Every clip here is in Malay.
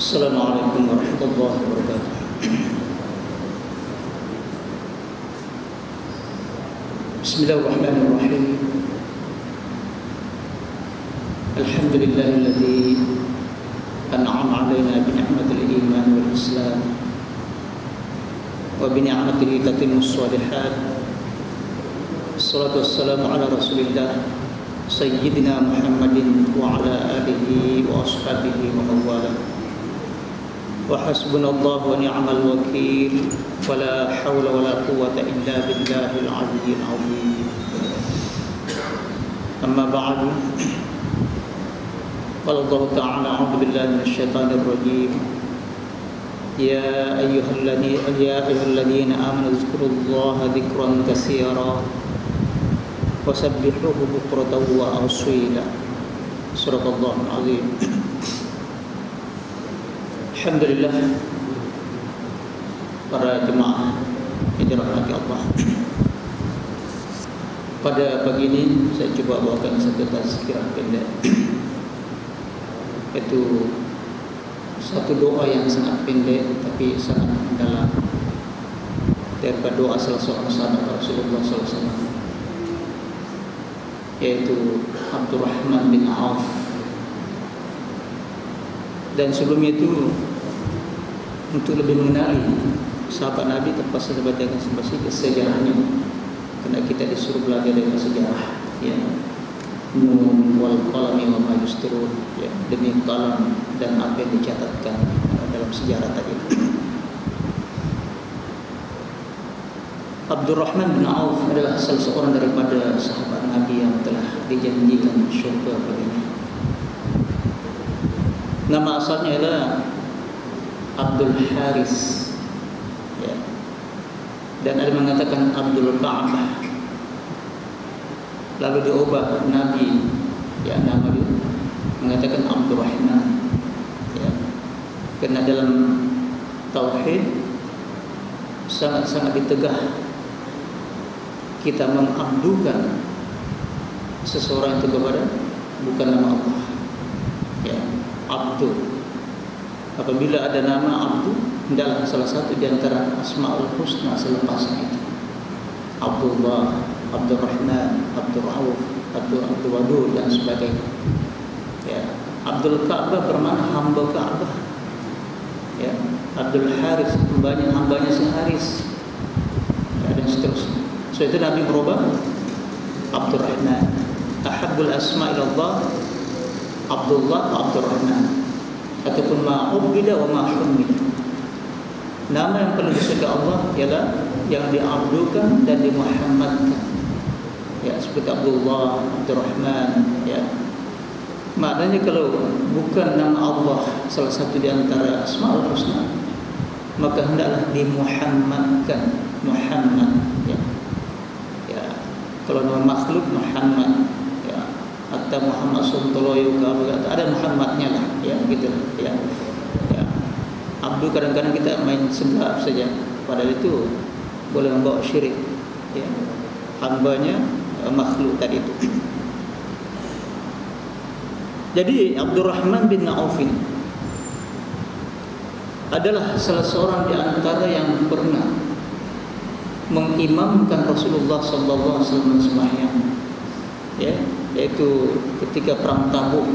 Assalamualaikum warahmatullahi wabarakatuh. Bismillahirrahmanirrahim. Alhamdulillahilladzi an'ama 'alaina bi ni'matil iman wal islam wa bi ni'matihi tatimmus shalihat. Wassalatu wassalamu ala Rasulillah Sayyidina Muhammadin wa ala alihi wa ashabihi wa mawala. Wa hasbunallahu wa ni'mal wakil. Wala hawla wala quwwata illa billahil aliyyil azim. Amma ba'du. Qala Allah ta'ala a'udzu billahi minasy syaithanir rajim. Ya ayyuhalladzina amanu dzkurullaha dzikran katsira wasabbihuhu bukratan wa asila. Surahul Azim. Alhamdulillah, para jemaah yang dirahmati Allah. Pada pagi ini saya coba bawakan satu tazkirah pendek, yaitu satu doa yang sangat pendek tapi sangat mendalam daripada doa salah seorang sahabat Rasulullah SAW, yaitu Abdurrahman bin Auf. Dan sebelum itu, untuk lebih mengenali sahabat Nabi, terpaksa saya bacakan sedikit sejarahnya, kerana kita disuruh belajar dari sejarah. Ya, Nun wal qalami wa ma yusturun. Ya, demi qalam dan apa yang dicatatkan dalam sejarah tadi. Abdurrahman bin Auf adalah salah seorang daripada sahabat Nabi yang telah dijanjikan syurga baginya. Nama asalnya adalah Abdul Haris, ya. Dan ada mengatakan Abdul Ka'bah. Lalu diubah Nabi, ya, nama dia mengatakan Abdurrahman, ya. Kerana dalam tauhid sangat-sangat ditegah kita mengabdukan seseorang itu kepada bukan nama Allah, ya, Abdul. Apabila ada nama Abdul, hendaklah salah satu di antara Asmaul Husna selepasnya itu. Abdullah, Abdurrahman, Abdul Auf, Abdul Wadud dan sebagainya. Ya, Abdul Ka'bah bermakna hamba Ka'bah. Ya, Abdul Haris banyak hambanya si Haris. Ya, dan seterusnya. So itu Nabi merubah Abdurrahman. Ahabbul asma ila Allah Abdullah Abdurrahman, ataupun ma'ubida wa ma'humida. Nama yang paling disukai Allah ialah yang diabdukan dan dimuhammadkan, ya, seperti Abdullah, Abdurrahman, ya. Maknanya kalau bukan nama Allah salah satu di antara Asmaul Husna, maka hendaklah dimuhammadkan, Muhammad, ya. Ya, kalau nama makhluk Muhammad, ya, atau Muhammad sallallahu ada Muhammadnya lah, ya, gitu, ya. Ya. Abdu kadang-kadang kita main sebab saja, padahal itu boleh membawa syirik, ya. Hambanya makhluk tadi itu. Jadi Abdurrahman bin Auf adalah salah seorang di antara yang pernah mengimamkan Rasulullah sallallahu alaihi wasallam sembahyang, ya, yaitu ketika perang Tabuk,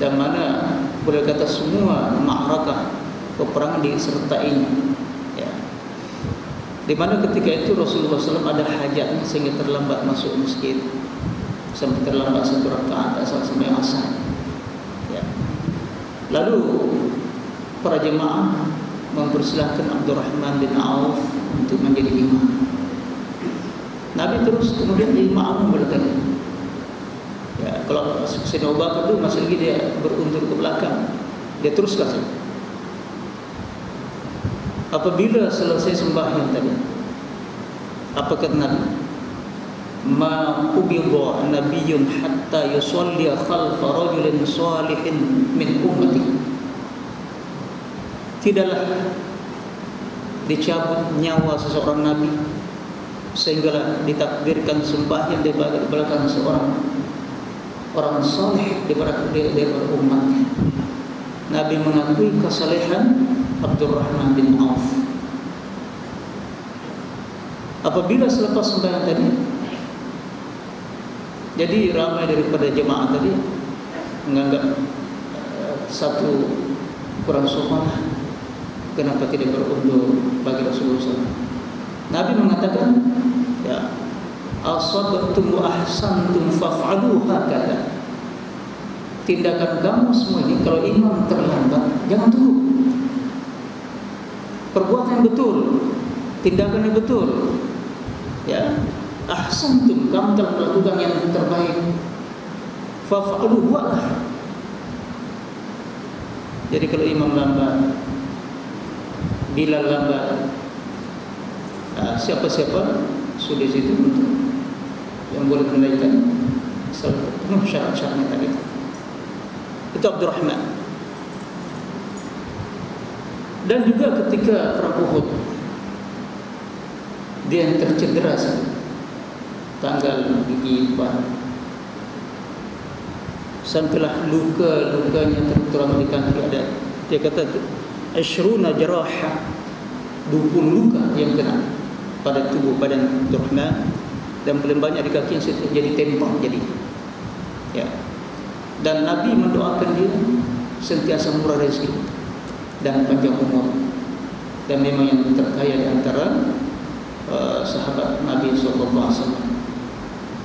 dan mana boleh kata semua ma'rakah peperangan disertainya, ya. Di mana ketika itu Rasulullah SAW ada hajatnya sehingga terlambat masuk masjid, sampai terlambat satu rakaat asal sembahyang asar, ya. Lalu para jemaah mempersilahkan Abdurrahman bin Auf untuk menjadi imam. Nabi terus kemudian imam berkata, ya, kalau Sayyidina Abu Bakar itu masih lagi dia berundur ke belakang, dia teruskan saja. Apabila selesai sembahyang tadi, apa kata Nabi? Ma ubidha nabiyyun hatta yusalli khalfa rajulin salihin min ummati. Tidaklah dicabut nyawa seseorang nabi sehinggalah ditakdirkan sembahyang di belakang seorang orang saleh daripada umatnya. Nabi mengakui kesalehan Abdurrahman bin Auf. Apabila selepas sembahyang tadi, jadi ramai daripada jemaah tadi menganggap satu kurang sopan, kenapa tidak berundur bagi Rasulullah SAW. Nabi mengatakan, ya, asabtum wa ahsantum faf'alu hakadha. Tindakan kamu semua ini, kalau imam terlambat, jangan tunggu. Perbuatan yang betul, tindakan yang betul. Ya, ahsantum, kamu telah melakukan yang terbaik. Faf'alu, buatlah. Jadi kalau imam lambat, Bilal lambat, siapa-siapa sudah situ untuk yang boleh menunaikan penuh syarat-syaratnya tadi. Itu Abdurrahman. Dan juga ketika perang Uhud, dia yang tercedera tanggal gigi 4, sampailah luka-lukanya terutama di kaki ada. Dia kata 20 jarahah, 20 luka yang kena pada tubuh badan Abdurrahman, dan paling banyak di kaki yang jadi tempak jadi. Ya. Dan Nabi mendoakan dia sentiasa murah rezeki dan panjang umur, dan memang yang terkaya di antara sahabat Nabi SAW,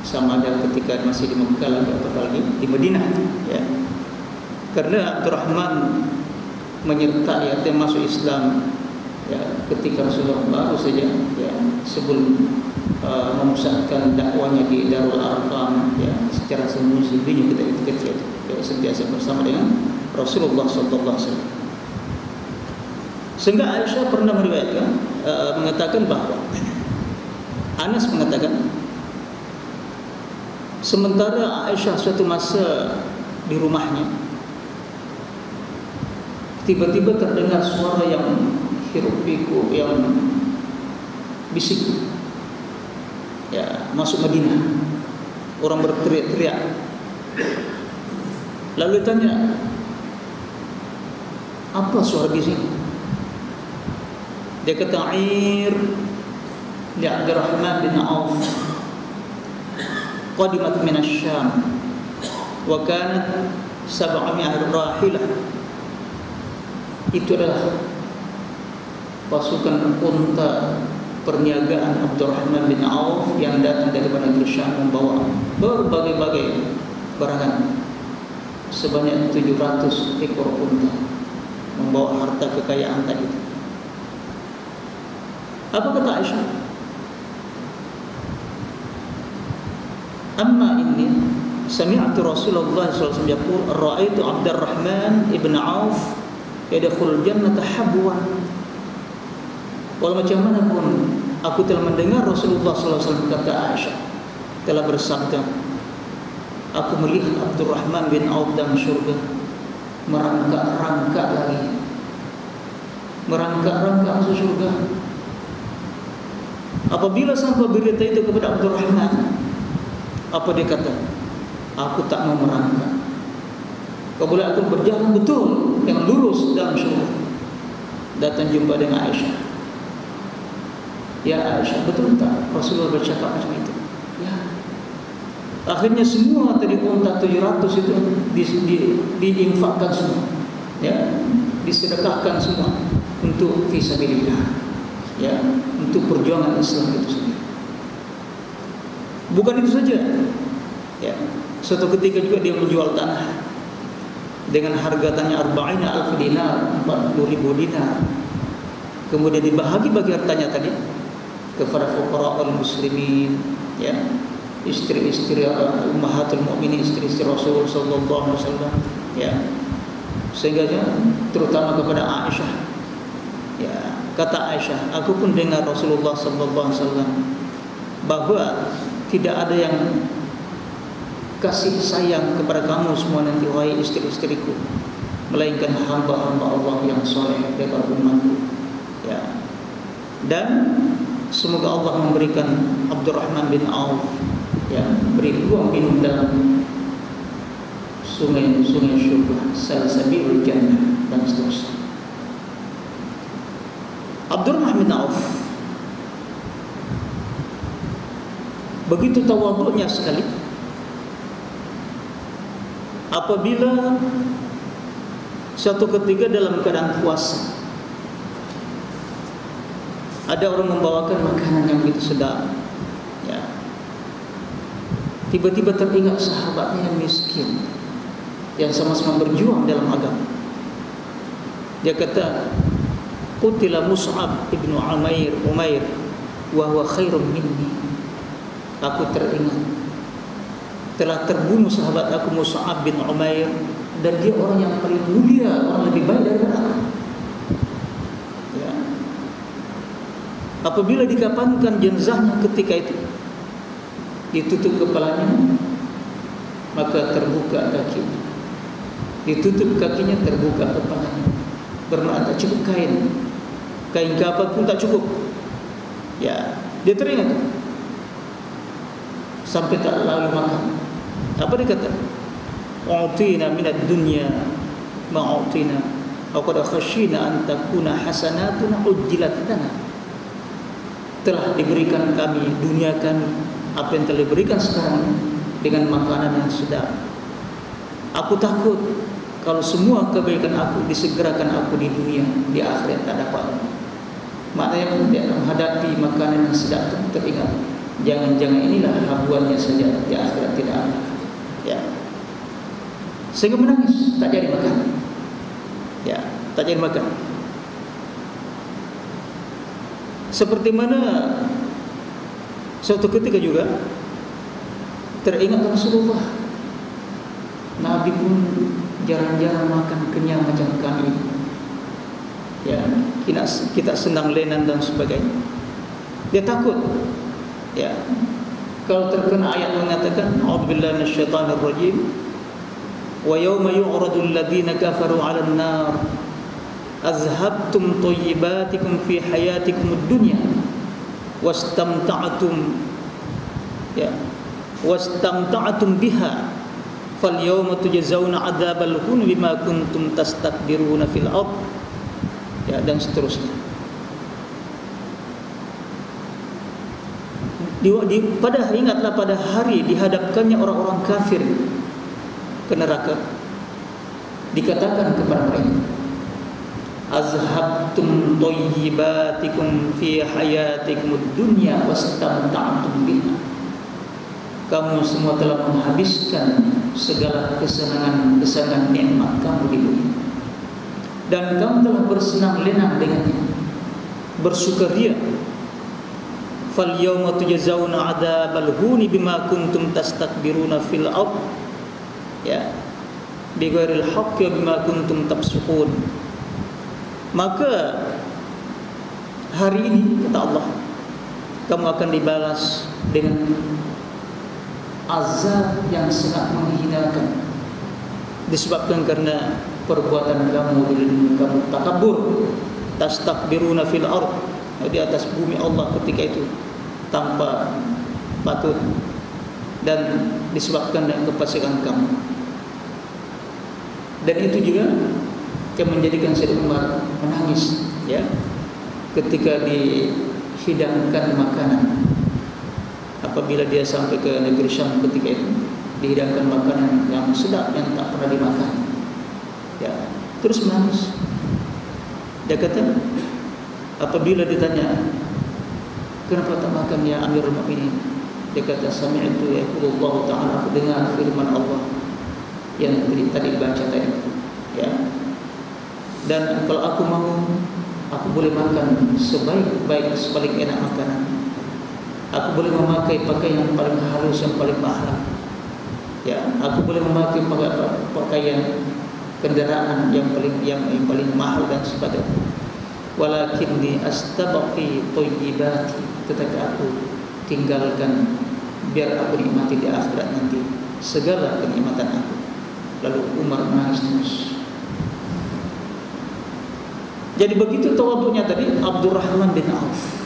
sama ada ketika masih di Mekah lagi apalagi di Madinah, ya. Karena Abdurrahman menyertai atau masuk Islam, ya, ketika Rasulullah baru saja, ya, sebelum memusatkan dakwanya di Darul Arqam, ya, secara sembunyi-sembunyi ketika itu, ya, sentiasa bersama dengan Rasulullah SAW. Sehingga Aisyah pernah meriwayatkan, mengatakan bahwa Anas mengatakan, sementara Aisyah suatu masa di rumahnya, tiba-tiba terdengar suara yang hiruk-pikuk, yang bisik. Ya, masuk Madinah, orang berteriak-teriak. Lalu tanya, apa suara bisik? Dia kata, "Air li Abdurrahman bin Auf qadimat min asy-Syam wa kanat 700 rahilah." Itu adalah pasukan unta perniagaan Abdurrahman bin Auf yang datang dari negeri Syam, membawa berbagai-bagai barangan, sebanyak 700 ekor unta, membawa harta kekayaan tadi. Apa kata Aisyah? Amma inni sami'tu Rasulullah SAW yaqul, ra'aitu Abdurrahman ibn Auf yadkhulul jannata habwan. Walau macam mana pun aku telah mendengar Rasulullah SAW, kata Aisyah, telah bersabda, aku melihat Abdurrahman bin Auf dalam syurga, merangkak-rangkak lagi, merangkak-rangkak masuk syurga. Apabila sampai berita itu kepada Abdurrahman, apa dia kata? Aku tak mau merangkak. Apabila aku berjalan betul yang lurus dalam syurga, datang jumpa dengan Aisyah. Ya Aisyah, betul tak Rasulullah bercakap macam itu? Ya. Akhirnya semua tadi unta 700 itu diinfakkan semua, ya, disedekahkan semua untuk fisabilillah, ya, untuk perjuangan Islam itu sendiri. Bukan itu saja, ya. Suatu ketika juga dia menjual tanah dengan harga tanah 40.000 dinar, 40.000 dinar. Kemudian dibahagi bagi hartanya tadi kepada fuqara'ul muslimin, ya, istri-istri ummahatul mukminin, istri-istri Rasul sallallahu alaihi wasallam, ya. Sehingga terutama kepada Aisyah, ya, kata Aisyah, aku pun dengar Rasulullah sallallahu alaihi wasallam bahwa tidak ada yang kasih sayang kepada kamu semua nanti, wahai istri-istriku, melainkan hamba-hamba Allah yang soleh daripada umatku, ya. Dan semoga Allah memberikan Abdurrahman bin Auf, ya, beri ruang minum dalam sungai-sungai syurga, salsabilul jannah. dan seterusnya. Abdurrahman bin Auf begitu tawadhu'nya sekali. Apabila suatu ketika dalam keadaan puasa, ada orang membawakan makanan yang begitu sedap, ya. Tiba-tiba teringat sahabatnya yang miskin, yang sama-sama berjuang dalam agama. Dia kata, "Qutila Mus'ab ibnu Umair wa huwa khairun minni." Aku teringat telah terbunuh sahabat aku Mus'ab bin Umair, dan dia orang yang paling mulia, orang lebih baik daripada aku. Ya. Apabila dikapankan jenazahnya ketika itu, ditutup kepalanya, maka terbuka kakinya. Ditutup kakinya, terbuka kepalanya. Bermakna tak cukup kain kafan pun tak cukup. Ya, dia teringat sampai tak lalu makan. Apa dia kata? "U'tina minad dunya ma u'tina, wa qad khashina an takuna hasanatuna ujjilat lana." Telah diberikan kami dunia kami apa yang telah diberikan sekarang dengan makanan yang sedap. Aku takut kalau semua kebaikan aku disegerakan aku di dunia, di akhirat tak dapat. Maknanya dia menghadapi makanan yang sedap teringat, jangan-jangan inilah habuannya saja, di akhirat tidak ada. Ya. Sehingga menangis, tak jadi makan. Ya, tak jadi makan. Seperti mana suatu ketika juga teringat Rasulullah, Nabi pun jarang-jarang makan kenyang macam kami. Ya, kita senang lenan dan sebagainya. Dia takut. Ya, kalau terkena ayat mengatakan, "A'udzubillahi minasyaitonir rajim. Wa yawma yu'radul ladzina kafaru 'alan nar azhabtum thayyibatikum fi hayatikumud dunya wastamta'tum biha fal yawma tujzauna 'adzabal hun bima kuntum tastakbiruna fil ard." Ya, dan seterusnya. Ingatlah pada hari dihadapkannya orang-orang kafir ke neraka, dikatakan kepada mereka, "Azhabtum thayyibatikum fi hayatikumud dunya wastamta'tum biha." Kamu semua telah menghabiskan segala kesenangan nikmat kamu di dunia, dan kamu telah bersenang-lenang dengannya, bersukaria. "Fal yawma tujzauna 'adzabal huni bima kuntum tastakbiruna fil ard." Ya, bighairil haqqi bima kuntum tafsukun. Maka hari ini, kata Allah, kamu akan dibalas dengan azab yang sangat menghinakan, disebabkan karena perbuatan kamu di dunia. Kamu takabur, tastakbiruna fil ard, di atas bumi Allah ketika itu tanpa patut, dan disebabkan dengan kefasikan kamu. Dan itu juga yang menjadikan Sayyidina Umar menangis, ya, ketika dihidangkan makanan. Apabila dia sampai ke negeri Syam ketika itu, dihidangkan makanan yang sedap yang tak pernah dimakan, ya, terus menangis. Dia kata, apabila ditanya, "Kenapa tak makan ya Amirul Mukminin?" Dia kata, "Sami'tu yaqulullahu ta'ala," aku dengar firman Allah yang tadi dibaca tadi, ya. Dan kalau aku mau, aku boleh makan sebaik-baik, sepaling enak makanan. Aku boleh memakai pakaian yang paling halus, yang paling mahal. Ya, aku boleh memakai pakaian kendaraan yang paling mahal dan sebagainya. Walakinni astabaqi thayyibati, tetapi aku tinggalkan biar aku nikmati di akhirat nanti segala kenikmatan aku. Lalu Umar menangis terus. Jadi begitu tawadhunya tadi Abdurrahman bin Auf.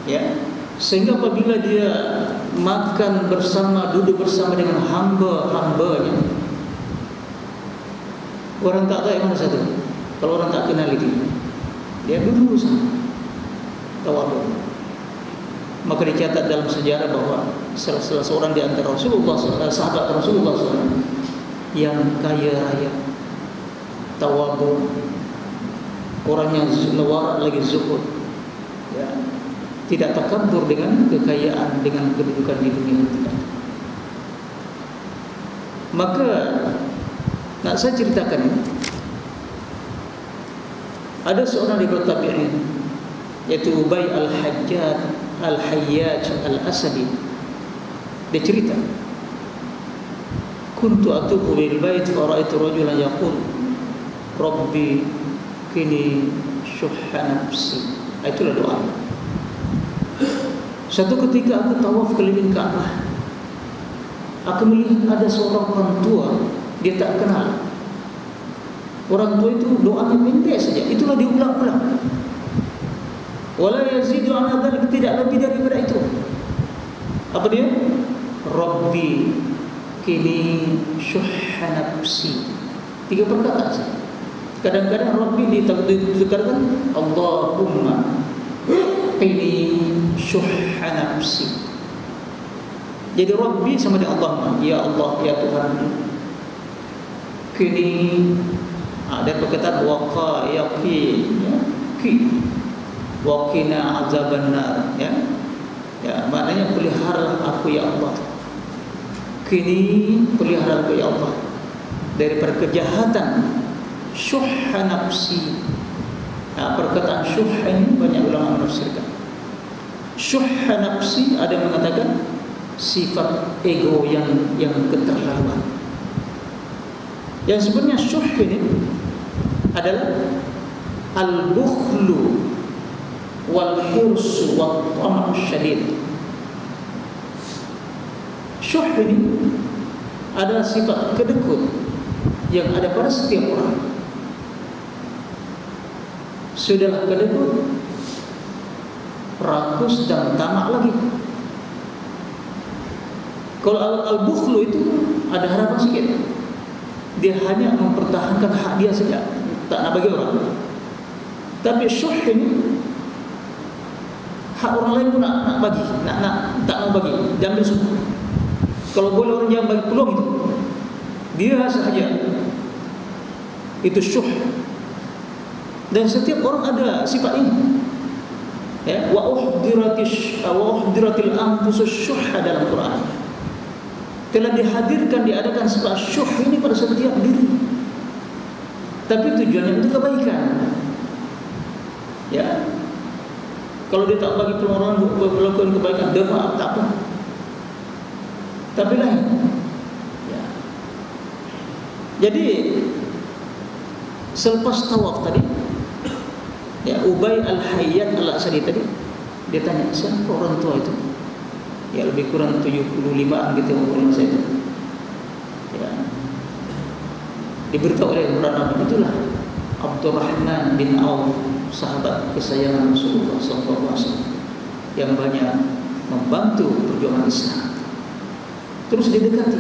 Ya, sehingga apabila dia makan bersama, duduk bersama dengan hamba-hambanya, Orang tak tahu yang mana satu. Kalau orang tak kenal itu, dia dulu sama tawadhu. Maka dicatat dalam sejarah bahwa salah seorang di antara Rasulullah SAW, sahabat Rasulullah SAW yang kaya raya, tawadhu, orang yang warak lagi zuhud, ya, tidak takabur dengan kekayaan, dengan kedudukan di dunia tidak. Maka nak saya ceritakan ini, ada seorang dari tabi'in yaitu Ubay Al-Hayyaj Al-Asadi. Dia cerita, kuntu atubu bil bait fa ra'aitu rajulan yaqul rabbi kini syuhha nafsi. Itulah doa. Suatu ketika aku tawaf keliling Ka'bah, aku melihat ada seorang orang tua, dia tak kenal. Orang tua itu doanya pendek saja, itulah diulang-ulang. Wala yazidu ala dzalik, tidak lebih daripada itu. Apa dia? Rabbi kini syuhha nafsi. 3 perkataan saja. Kadang-kadang Rabbi ditekankan Allahumma qini syuhha nafsi. Jadi Rabbi sama dengan Allahumma, ya Allah, ya Tuhan, kini ada perkataan waqa yaqi, ya, ki waqina azabannar, ya. Ya, maknanya peliharalah aku ya Allah. Kini peliharalah aku ya Allah daripada kejahatan syuhha nafsi. Nah, perkataan syuhha ini banyak ulama menafsirkan. Syuhha nafsi ada mengatakan sifat ego yang keterlaluan. Yang sebenarnya syuh ini adalah al-bukhlu wal hirsu wat tamak syadid. Syuh ini adalah sifat kedekut yang ada pada setiap orang. Sudahlah kedekut, rakus dan tamak lagi. Kalau al-bukhlu itu ada harapan sikit. Dia hanya mempertahankan hak dia saja, tak nak bagi orang. Tapi syuh ini hak orang lain pun nak bagi, tak mau bagi, diambil semua. Kalau boleh orang jangan bagi peluang itu, dia sahaja. Itu syuh. Dan setiap orang ada sifat ini. Ya, wa uhdiratil anfusus syuhha dalam Quran. Telah dihadirkan, diadakan sifat syuh ini pada setiap diri. Tapi tujuannya untuk kebaikan. Ya. Kalau dia tak bagi peluang melakukan kebaikan, dia maaf tak apa. Tapi lain. Ya. Jadi selepas tawaf tadi, ya, Ubay Al-Hayyaj Al-Asadi tadi, dia tanya, siapa orang tua itu? Ya, lebih kurang 75an gitu umur saya itu. Ya. Diberitahu oleh orang itulah Abdurrahman bin Auf, sahabat kesayangan Rasulullah SAW, yang banyak membantu perjuangan Islam. Terus didekati,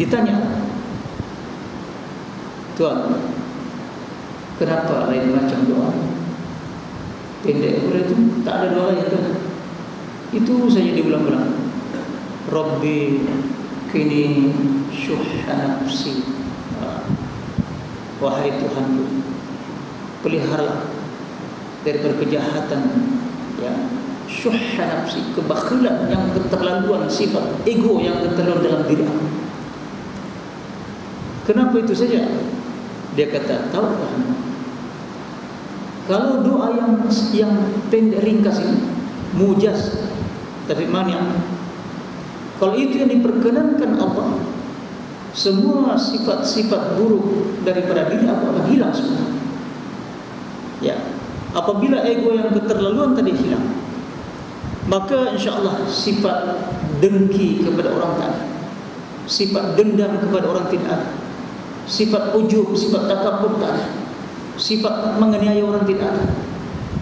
ditanya, Tuan, kenapa lain macam doa? Pendek pula itu, tak ada doa lain kan? Itu saja diulang-ulang. Rabbi kini syuhha nafsi. Wahai Tuhanku, peliharalah daripada kejahatan, ya, syuhha nafsi, kebakhilan yang keterlaluan, sifat ego yang keterlaluan dalam diri aku. Kenapa itu saja? Dia kata, tahukah, kalau doa yang pendek ringkas ini mujaz tapi mani', kalau itu yang diperkenankan Allah, semua sifat-sifat buruk daripada diri aku akan hilang semua. Ya, apabila ego yang keterlaluan tadi hilang, maka insya-Allah sifat dengki kepada orang tak ada, sifat dendam kepada orang tidak ada, sifat ujub, sifat takabur tak ada, sifat menganiaya orang tidak ada,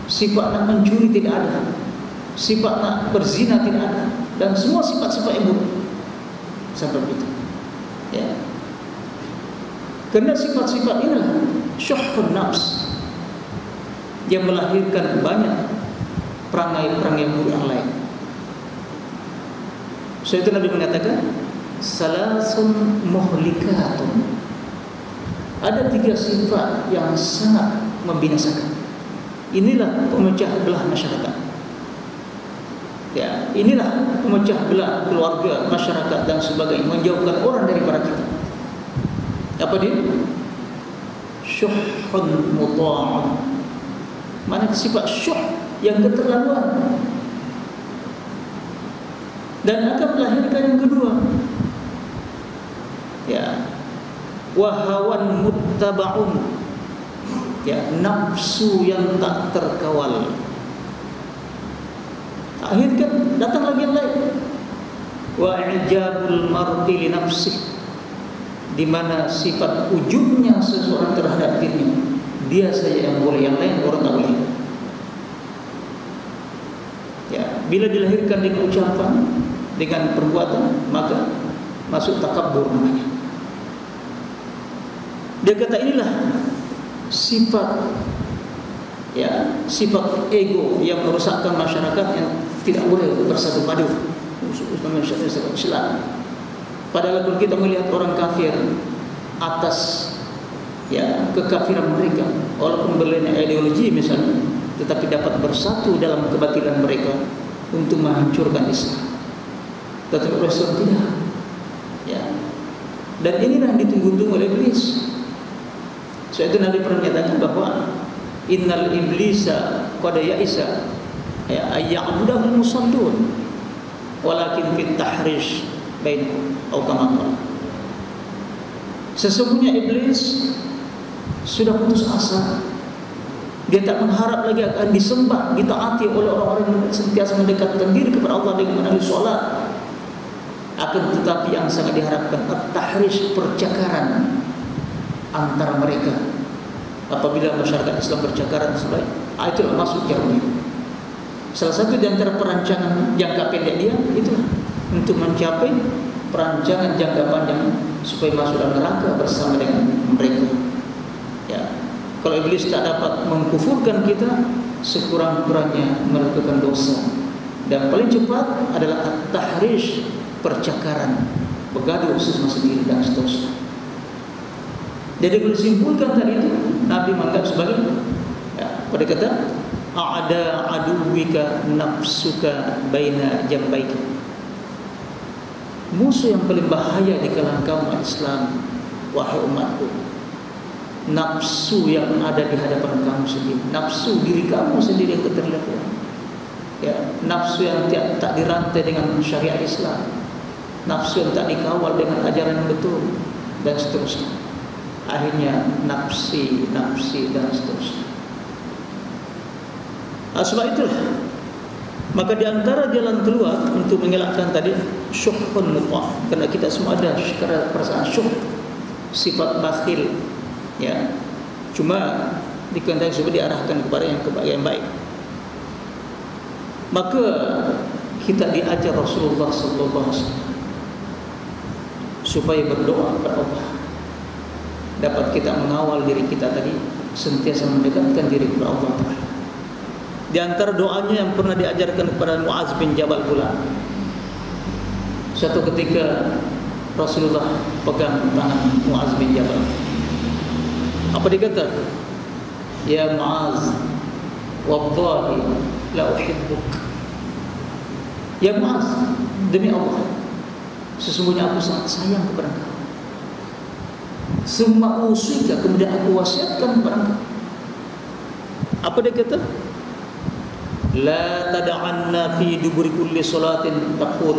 sifat nak mencuri tidak ada, sifat nak berzina tidak ada, dan semua sifat-sifat yang buruk seperti itu. Ya. Karena sifat-sifat inilah syuhun nafs yang melahirkan banyak perangai-perangai buruk yang lain. So itu Nabi mengatakan salasun muhlikatun. Ada 3 sifat yang sangat membinasakan. Inilah pemecah belah masyarakat. Ya, inilah pemecah belah keluarga, masyarakat dan sebagainya, menjauhkan orang daripada kita. Apa dia? Syuhun muta'un. Mana sifat syuh yang keterlaluan. Dan akan melahirkan yang kedua, ya, wahawan muttaba'un, ya, nafsu yang tak terkawal. Akhirnya datang lagi yang lain, wa ijabul mar'i li nafsih, di mana sifat ujubnya seseorang terhadap dirinya, dia saja yang boleh, yang lain orang tak boleh. Ya, bila dilahirkan dengan ucapan, dengan perbuatan, maka masuk takabbur namanya. Dia kata inilah sifat, ya, sifat ego yang merusakkan masyarakat, yang tidak boleh bersatu padu masyarakat Islam. Padahal kalau kita melihat orang kafir atas, ya, kekafiran mereka, walaupun berbeda ideologi misalnya, tetapi dapat bersatu dalam kebatilan mereka untuk menghancurkan Islam. Tetapi Rasul tidak, ya. Dan inilah yang ditunggu-tunggu oleh iblis. Sebab itu Nabi pernah menyatakan bahwa innal iblisa qad ya'isa ayya'budahu musallun walakin fit tahrish bainahum atau kama qala. Sesungguhnya iblis sudah putus asa. Dia tak mengharap lagi akan disembah, ditaati oleh orang-orang yang sentiasa mendekatkan diri kepada Allah dengan melalui solat. Akan tetapi yang sangat diharapkan at-tahrish, percakaran antara mereka. Apabila masyarakat Islam bercakaran sebaik, itulah masuk jauhnya. Salah satu di antara perancangan jangka pendek dia itulah untuk mencapai perancangan jangka panjang supaya masuk dalam neraka bersama dengan mereka. Ya, kalau iblis tak dapat mengkufurkan kita, sekurang-kurangnya melakukan dosa. Dan paling cepat adalah at-tahrish, percakaran, bergaduh sesama sendiri dan seterusnya. Jadi kalau disimpulkan tadi itu, Nabi menganggap sebagai, ya, pada kata a'da aduwika nafsuka baina jambaika. Musuh yang paling bahaya di kalangan kaum Islam, wahai umatku, nafsu yang ada di hadapan kamu sendiri, nafsu diri kamu sendiri yang keterlaluan, ya, nafsu yang tak dirantai dengan syariat Islam, nafsu yang tak dikawal dengan ajaran yang betul, dan seterusnya. Akhirnya nafsi dan seterusnya. Sebab itulah, maka di antara jalan keluar untuk mengelakkan tadi syuhun muta, kerana kita semua ada perasaan syuh, sifat bakhil, ya, cuma dikehendaki supaya diarahkan kepada yang baik. Maka kita diajar Rasulullah sallallahu alaihi wasallam supaya berdoa kepada Allah, dapat kita mengawal diri kita tadi sentiasa mendekatkan diri kepada Allah Taala. Di antara doanya yang pernah diajarkan kepada Muaz bin Jabal pula, suatu ketika Rasulullah pegang tangan Muaz bin Jabal. Apa dia kata? Ya Muaz, wallahi la uhibbuk. Ya Muaz, demi Allah, sesungguhnya aku sangat sayang kepada engkau. Summa usika, kemudian aku wasiatkan kepada engkau. Apa dia kata? La tad'anna fi duburi kulli salatin taqul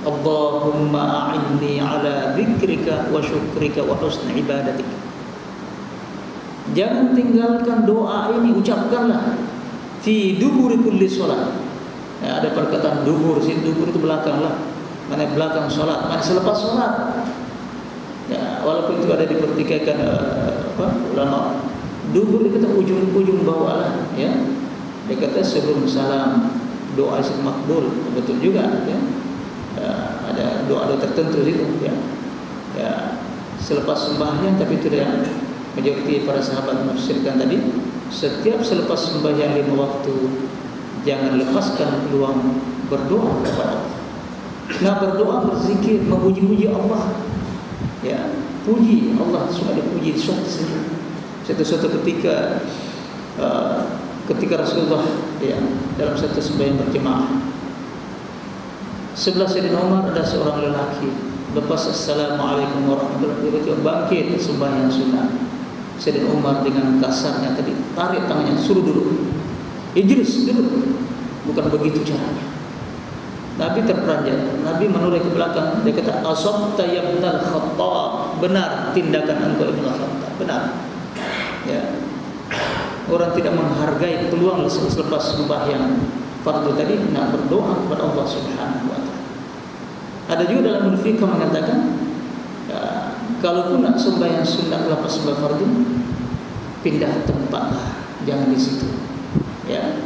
Allahumma a'inni ala dzikrika wa syukrika wa husni ibadatik. Jangan tinggalkan doa ini, ucapkanlah fi duburi kulli salat. Ya, ada perkataan dubur, dubur itu belakang lah. Mana belakang salat, mana selepas salat. Ya, walaupun itu ada dipertikaikan ulama. Dubur itu kata ujung-ujung bawah lah, ya. Dia kata sebelum salam, doa itu makbul, betul juga, ya. Ada doa-doa tertentu itu, ya. Ya, selepas sembahyang, tapi itu yang majoriti para sahabat menafsirkan tadi, setiap selepas sembahyang 5 waktu jangan lepaskan peluang berdoa kepada Allah. Nah, berdoa, berzikir, memuji-muji Allah. Ya, puji Allah, sudah dipuji suatu ketika ketika Rasulullah ya dalam satu sembahyang berjemaah, sebelah Sayyidina Umar ada seorang lelaki, lepas assalamualaikum warahmatullahi wabarakatuh bangkit sembahyang sunnah. Sayyidina Umar dengan kasarnya tadi tarik tangannya, suruh duduk. Ijlis, duduk. Bukan begitu caranya. Nabi terperanjat. Nabi menoleh ke belakang. Dia kata, asabta ya ibnal Khattab. Benar tindakan engkau ibnul Khattab. Benar. Ya. Orang tidak menghargai peluang selepas sembahyang fardu tadi, nak berdoa kepada Allah Subhanahu wa taala. Ada juga dalam fikih mengatakan, ya, kalaupun nak sembahyang sunat lepas sembahyang fardu, pindah tempatlah, jangan di situ. Ya.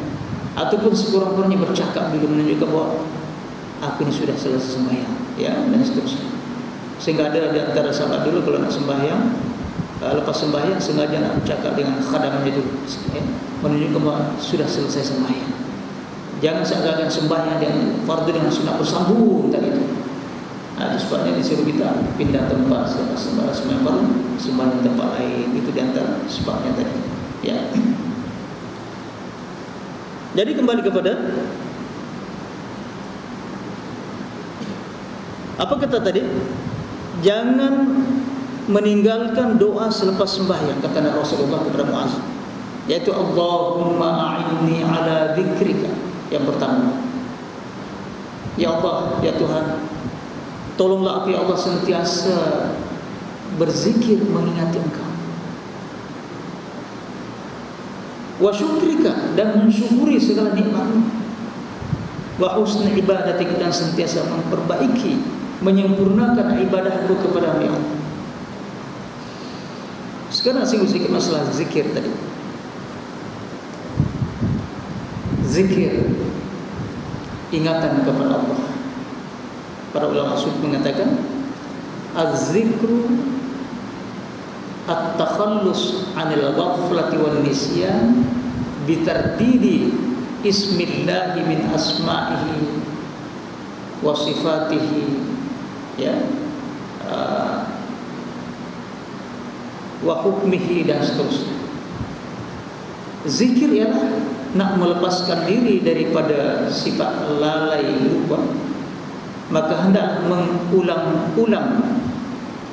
Ataupun sekurang-kurangnya bercakap dulu menunjukkan bahwa aku ini sudah selesai sembahyang, ya, dan seterusnya. Sehingga ada di antara sahabat dulu kalau nak sembahyang, lepas sembahyang sengaja nak bercakap dengan khadamnya itu, ya, menunjukkan bahwa sudah selesai sembahyang. Jangan seakan-akan sembahyang dengan fardu dengan sunat bersambung tadi itu. Nah, itu sebabnya disuruh kita pindah tempat selepas sembahyang fardu, sembahyang tempat lain. Itu di antara sebabnya tadi. Ya. Jadi kembali kepada apa kata tadi? Jangan meninggalkan doa selepas sembahyang, kata Rasulullah kepada Muaz, yaitu Allahumma a'inni ala dzikrika. Yang pertama, ya Allah, ya Tuhan, tolonglah aku ya Allah senantiasa berzikir mengingati Engkau. Wa syukrika, dan mensyukuri segala nikmat-Mu. Wa husni ibadatik, dan sentiasa memperbaiki, menyempurnakan ibadahku kepada Allah. Sekarang sedikit masalah zikir tadi. Zikir, ingatan kepada Allah. Para ulama sufi mengatakan, az-zikru at-takhallus 'anil ghaflati wan nisyan bitardidi ismillahi min asma'ihi wa sifatihi, ya, wa hukmihi, dan seterusnya. Zikir ialah nak melepaskan diri daripada sifat lalai lupa, maka hendak mengulang-ulang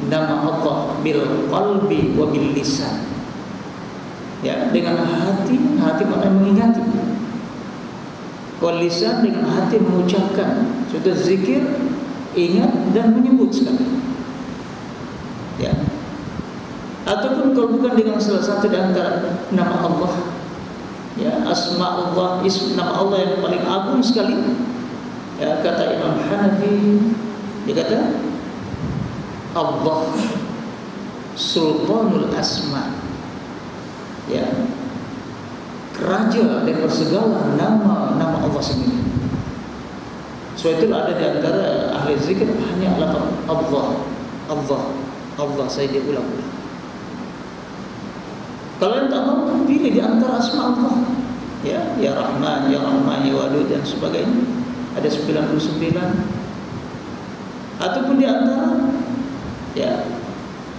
nama Allah bil qalbi wa bil lisan, ya, dengan hati maknanya mengingati, wal lisan dengan hati mengucapkan. Sudah zikir, ingat dan menyebut sekali, ya. Ataupun kalau bukan dengan salah satu di antara nama Allah, ya, asma Allah, nama Allah yang paling agung sekali, ya, kata Imam Hanafi, dia kata Allah Sultanul Asma, ya, raja dari segala nama-nama Allah sendiri. So itulah ada di antara ahli zikir hanya lafaz Allah saya dia ulang-ulang. Kalau yang tak mau, pilih di antara asma Allah, ya, ya Rahman, ya Wadud, dan sebagainya. Ada 99. Ataupun di antara, ya,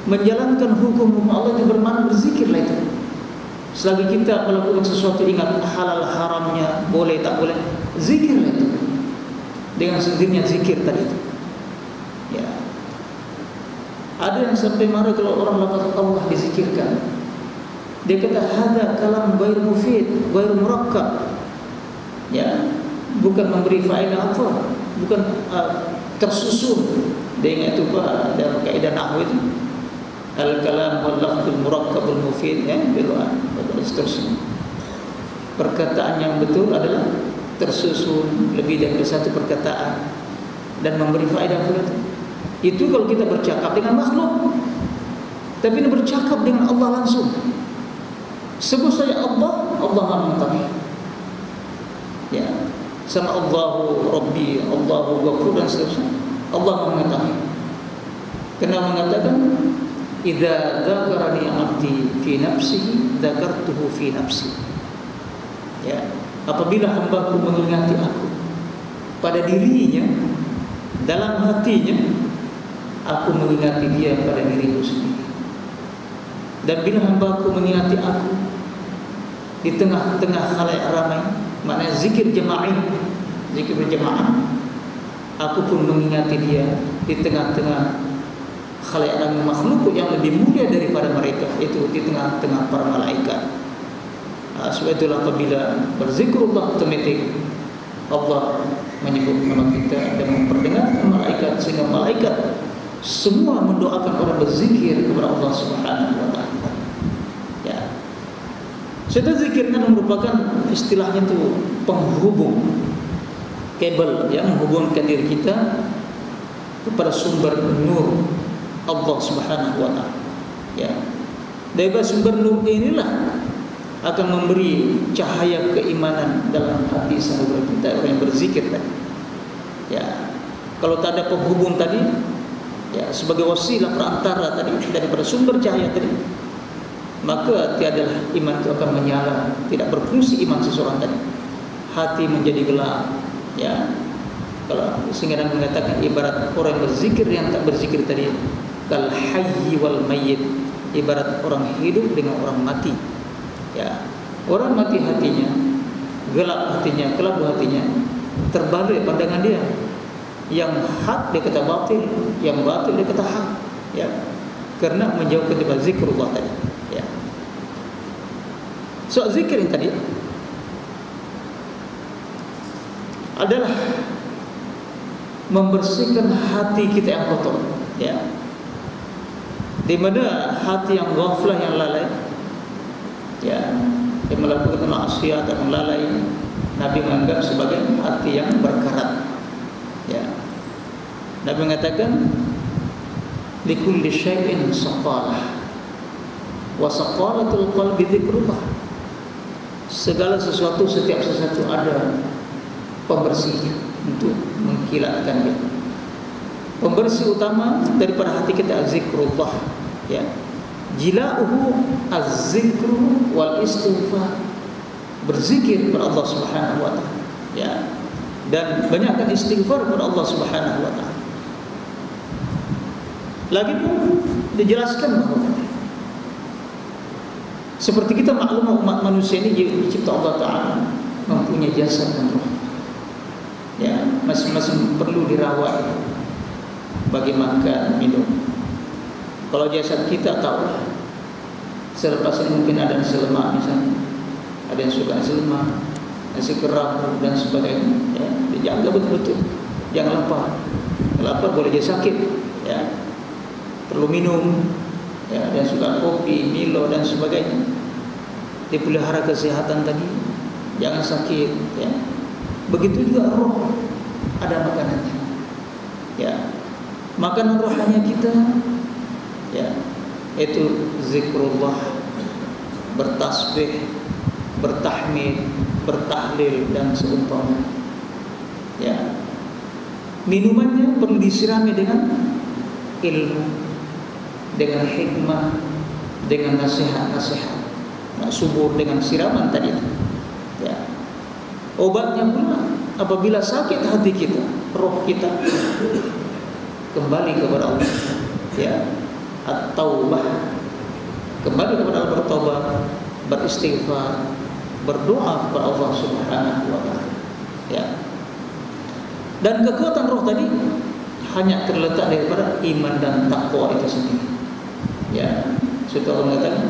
menjalankan hukum Allah itu bermakna berzikirlah itu. Selagi kita melakukan sesuatu ingat halal haramnya, boleh tak boleh, zikirlah itu. Dengan sendirinya zikir tadi itu. Ya. Ada yang sampai marah kalau orang lafaz Allah dizikirkan. Dia kata hada kalam ghair mufid, ghair murakkab. Ya, bukan memberi faedah apa, bukan tersusun. Dia ingat itu Pak, dalam kaidah nahwu itu. Al-kalam wal lafzul murakkabul mufid, ya, dan seterusnya. Perkataan yang betul adalah tersusun lebih dari satu perkataan dan memberi faedah pula itu. Itu kalau kita bercakap dengan makhluk. Tapi ini bercakap dengan Allah langsung. Sebut saja Allah Maha mengetahui. Ya, sama Allahu Rabbi, Allahu Ghafur, dan seterusnya. Allah Maha mengetahui. Kena mengatakan idza dzakarani 'abdi fi nafsihi dzakartuhu fi nafsi. Ya, apabila hamba-Ku mengingati Aku pada dirinya, dalam hatinya, Aku mengingati dia pada diriku sendiri. Dan bila hamba-Ku mengingati Aku di tengah-tengah khalayak ramai, maknanya zikir jama'i, zikir berjamaah, Aku pun mengingati dia di tengah-tengah khalayak ramai makhluk yang lebih mulia daripada mereka, itu di tengah-tengah para malaikat. Sebab itulah apabila berzikrullah, otomatis Allah menyebut nama kita dan memperdengarkan malaikat, sehingga malaikat semua mendoakan orang berzikir kepada Allah Subhanahu wa taala. Ya. Sudah zikir kan merupakan istilahnya itu penghubung, kabel yang menghubungkan diri kita kepada sumber nur Allah Subhanahu wa taala. Ya. Dari sumber nur inilah akan memberi cahaya keimanan dalam hati saudara kita orang yang berzikir tadi. Ya. Kalau tak ada penghubung tadi, ya, sebagai wasilah perantara tadi daripada sumber cahaya tadi, maka tiadalah iman itu akan menyala, tidak berfungsi iman seseorang tadi. Hati menjadi gelap. Ya. Kalau sehingga mengatakan ibarat orang yang berzikir yang tak berzikir tadi, kal hayyi wal mayyit, ibarat orang hidup dengan orang mati. Ya, orang mati hatinya, gelap hatinya, kelabu hatinya, terbalik pandangan dia. Yang hak dia kata batil, yang batil dia kata hak. Ya, karena menjauhkan daripada zikrullah tadi. Ya. So zikir yang tadi adalah membersihkan hati kita yang kotor. Ya. Di mana hati yang ghaflah, yang lalai, ya, yang melakukan maksiat dan lalai, Nabi menganggap sebagai hati yang berkarat. Ya. Nabi mengatakan likulli syai'in saqalah wa saqalatul qalbi dzikrullah. Segala sesuatu, setiap sesuatu ada pembersihnya untuk mengkilatkan dia. Pembersih utama daripada hati kita zikrullah. Ya. Jila'uhu az-zikru wal istighfar, berzikir kepada Allah Subhanahu wa taala. Ya. Dan banyakkan istighfar kepada Allah Subhanahu wa taala. Lagi pun dijelaskan bahawa seperti kita maklum umat manusia ini dicipta Allah taala mempunyai jasad dan roh. Ya, masing-masing perlu dirawat bagi makan, minum. Kalau jasad kita tahu, selepas ini mungkin ada yang selemak misalnya, ada yang suka selemak, nasi keram dan sebagainya. Ya, dijaga betul-betul, jangan lapar. Lapar boleh jadi sakit. Ya, perlu minum. Ya, dan suka kopi, Milo dan sebagainya. Dipelihara kesehatan tadi, jangan sakit. Ya, begitu juga roh, ada makanannya. Ya, makanan rohani kita, ya, itu zikrullah, bertasbih, bertahmid, bertahlil dan seumpamanya. Ya. Minumannya perlu disirami dengan ilmu, dengan hikmah, dengan nasihat-nasihat. Nah, subur dengan siraman tadi. Ya. Obatnya pula apabila sakit hati kita, roh kita kembali kepada Allah. Ya. At-taubah, kembali kepada Allah, bertobat, beristighfar, berdoa kepada Allah Subhanahu wa taala. Ya. Dan kekuatan roh tadi hanya terletak daripada iman dan takwa itu sendiri. Ya, sudah Allah mengatakan,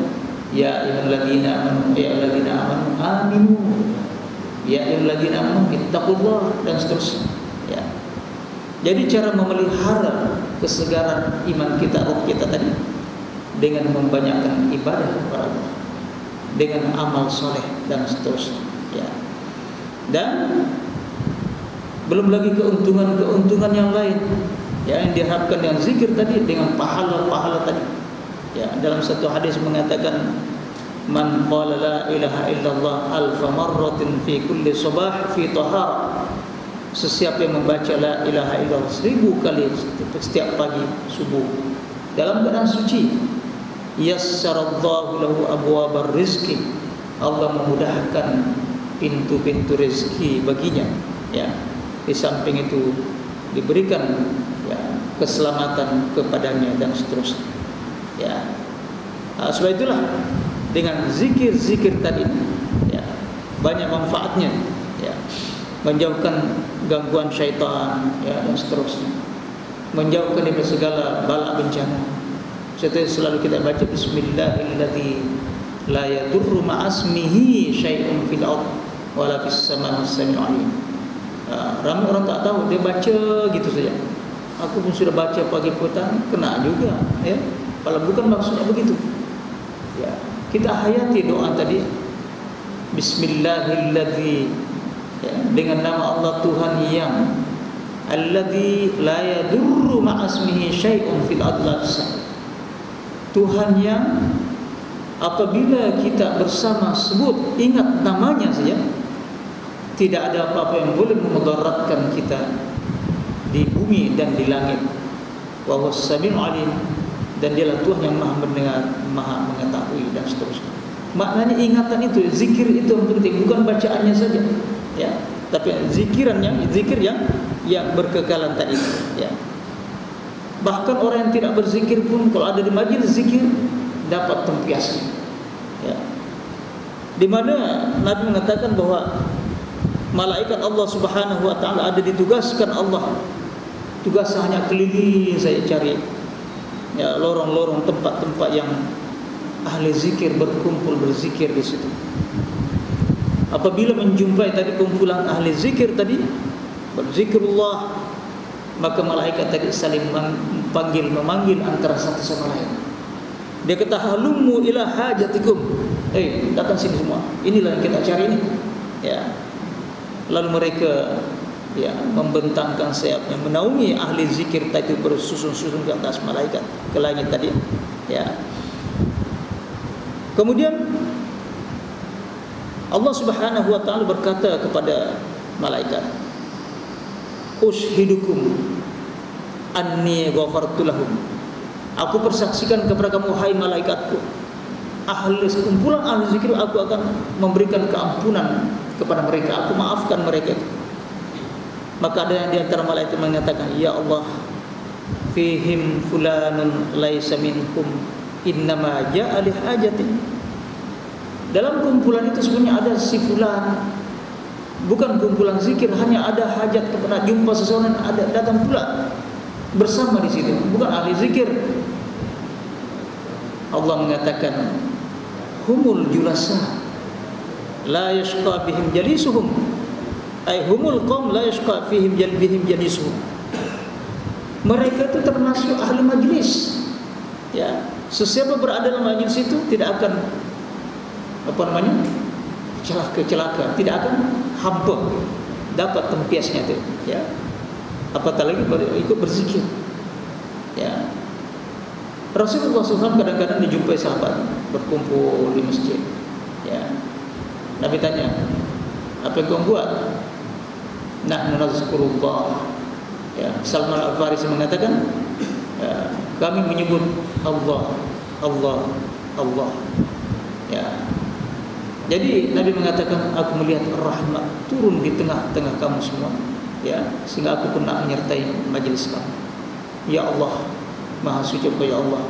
ya ayyuhalladzina amanu, ya ayyuhalladzina amanu aminu, ya ayyuhalladzina amanu ittaqullah dan seterusnya. Ya. Jadi cara memelihara kesegaran iman kita, roh kita tadi dengan membanyakkan ibadah kepada Allah, dengan amal soleh dan seterusnya. Ya. Dan belum lagi keuntungan-keuntungan yang lain, ya, yang diharapkan dengan zikir tadi, dengan pahala-pahala tadi. Ya, dalam satu hadis mengatakan, man qala la ilaha illallah alfa marratin fi kulli sabah fi tahar. Sesiapa yang membaca la ilaha illallah 1000 kali setiap pagi subuh dalam keadaan suci, yassarallahu lahu abwabar rizqi, Allah memudahkan pintu-pintu rezeki baginya, ya. Di samping itu diberikan, ya, keselamatan kepadanya dan seterusnya, ya. Sebab itulah dengan zikir-zikir tadi, ya, banyak manfaatnya, ya. Menjauhkan gangguan syaitan, ya, dan seterusnya, menjauhkan dari segala bala bencana. Setelah selalu kita baca Bismillahirrahmanirrahim, la yadurru ma'asmihi syai'un fil ard wala fis samaa'i as-sami'ul 'alim. Ramai orang tak tahu, dia baca gitu saja. Aku pun sudah baca pagi petang, kena juga, ya. Kalau bukan maksudnya begitu, ya. Kita hayati doa tadi, Bismillahirrahmanirrahim, ya, dengan nama Allah Tuhan yang alladzi la yadurru ma'asmihi syai'un fil ard wala fis samaa'i. Tuhan yang apabila kita bersama sebut, ingat namanya saja, tidak ada apa-apa yang boleh memudaratkan kita di bumi dan di langit. Wa huwas samiul alim, dan dialah Tuhan yang Maha mendengar, Maha mengetahui, dan seterusnya. Maknanya ingatan itu, zikir itu yang penting, bukan bacaannya saja, ya, tapi zikir yang berkekalan tadi, ya. Bahkan orang yang tidak berzikir pun kalau ada di majelis zikir dapat tempiasnya, ya. Di mana Nabi mengatakan bahwa malaikat Allah Subhanahu wa taala ada ditugaskan Allah, tugasnya hanya keliling saya cari, ya, lorong-lorong tempat-tempat yang ahli zikir berkumpul berzikir di situ. Apabila menjumpai tadi kumpulan ahli zikir tadi berzikirullah, maka malaikat tadi saling memanggil antara satu sama lain. Dia kata halummu ila hajatikum, datang sini semua, inilah yang kita cari ini, ya. Lalu mereka, ya, membentangkan sayapnya menaungi ahli zikir tadi bersusun-susun ke atas malaikat ke langit tadi, ya. Kemudian Allah Subhanahu wa taala berkata kepada malaikat, ushidukum anni ghafartu lahum. Aku persaksikan kepada kamu, hai malaikatku, ahli kumpulan ahli zikir, aku akan memberikan keampunan kepada mereka, aku maafkan mereka. Maka ada yang di antara malaikat mengatakan, ya Allah, fihim fulanun laisa minhum innama ja'a li hajatin. Dalam kumpulan itu sebenarnya ada si fulan, bukan kumpulan zikir, hanya ada hajat kepada jumpa seseorang, ada datang pula bersama di situ, bukan ahli zikir. Allah mengatakan, humul julasa la yashqa bihim jalisuhum, ay humul qaum la yashqa fihim bihim jalisuhum. Mereka itu termasuk ahli majlis, ya. Sesiapa berada dalam majlis itu tidak akan celaka, tidak akan hampa, dapat tempiasnya itu, ya. Apatah lagi ikut berzikir, ya. Rasulullah SAW kadang-kadang dijumpai sahabat berkumpul di masjid, ya. Nabi tanya, apa yang kau buat? Nahnu nazkurullah, ya. Salman Al-Farisi mengatakan, ya, kami menyebut Allah, Allah, Allah, ya. Jadi Nabi mengatakan, aku melihat rahmat turun di tengah-tengah kamu semua, ya, sehingga aku pun nak menyertai majlis kamu. Ya Allah, Maha suci Engkau, ya Allah,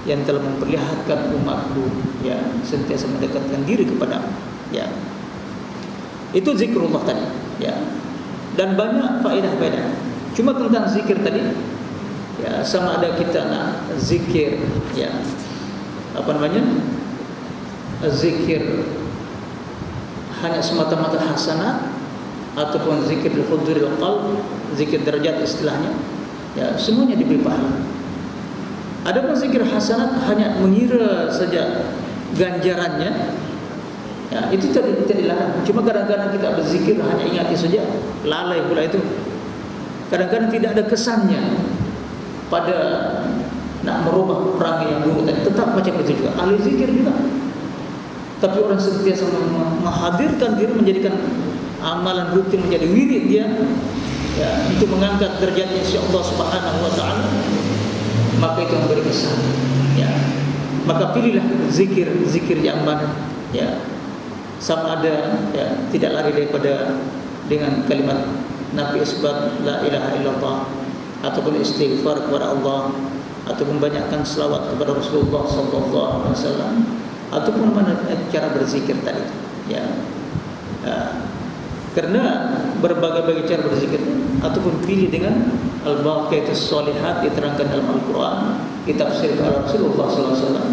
yang telah memperlihatkan umatku, ya, sentiasa mendekatkan diri kepada, ya. Itu zikrullah tadi, ya. Dan banyak faedah-faedah. Cuma tentang zikir tadi, ya, sama ada kita nak zikir, ya, apa namanya, zikir hanya semata-mata hasanat, ataupun zikir huduril qalb, zikir derajat istilahnya, ya, semuanya diberi pahala. Adapun zikir hasanat hanya mengira saja ganjarannya, ya, itu tidak dilarang. Cuma kadang-kadang kita berzikir hanya ingati saja, lalai pula itu. Kadang-kadang tidak ada kesannya pada nak merubah perangai yang buruk tadi, tetap macam itu juga. Ahli zikir juga, tapi orang sentiasa menghadirkan diri, menjadikan amalan rutin menjadi wirid dia, ya, untuk mengangkat derajatnya si Allah Subhanahu wa taala, maka itu yang berkesan, ya. Maka pilihlah zikir yang mana, ya, sama ada ya, tidak lari daripada dengan kalimat nafi isbat la ilaha illallah, ataupun istighfar kepada Allah, ataupun banyakkan selawat kepada Rasulullah sallallahu alaihi wasallam, ataupun mana cara berzikir tadi, ya. Karena berbagai-bagai cara berzikir, ataupun pilih dengan al-baqiyatus shalihat diterangkan dalam Al-Quran, ditafsirkan oleh Rasulullah sallallahu alaihi wasallam,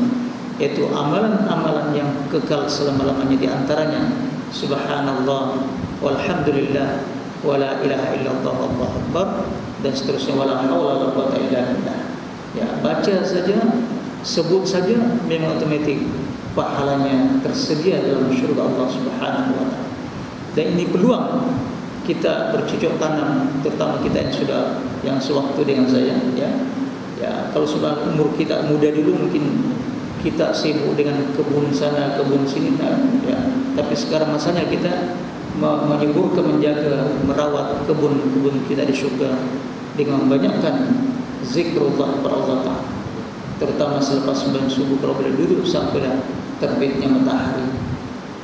yaitu amalan-amalan yang kekal selama-lamanya, di antaranya subhanallah walhamdulillah wala ilaha illallah wallahu akbar, dan seterusnya, wala haula wala quwwata illa billah. Ya, baca saja, sebut saja, memang otomatis pahalanya tersedia dalam syurga Allah Subhanahu wa taala. Dan ini peluang kita bercocok tanam, terutama kita yang sewaktu dengan saya, ya. Ya, kalau sudah umur kita muda dulu mungkin kita sibuk dengan kebun sana, kebun sini, ya. Tapi sekarang masanya kita menyuburkan, menjaga, merawat kebun-kebun kita di surga dengan membanyakkan zikrullah kepada Allah Ta'ala, terutama selepas sembahyang subuh kalau boleh duduk sampailah terbitnya matahari.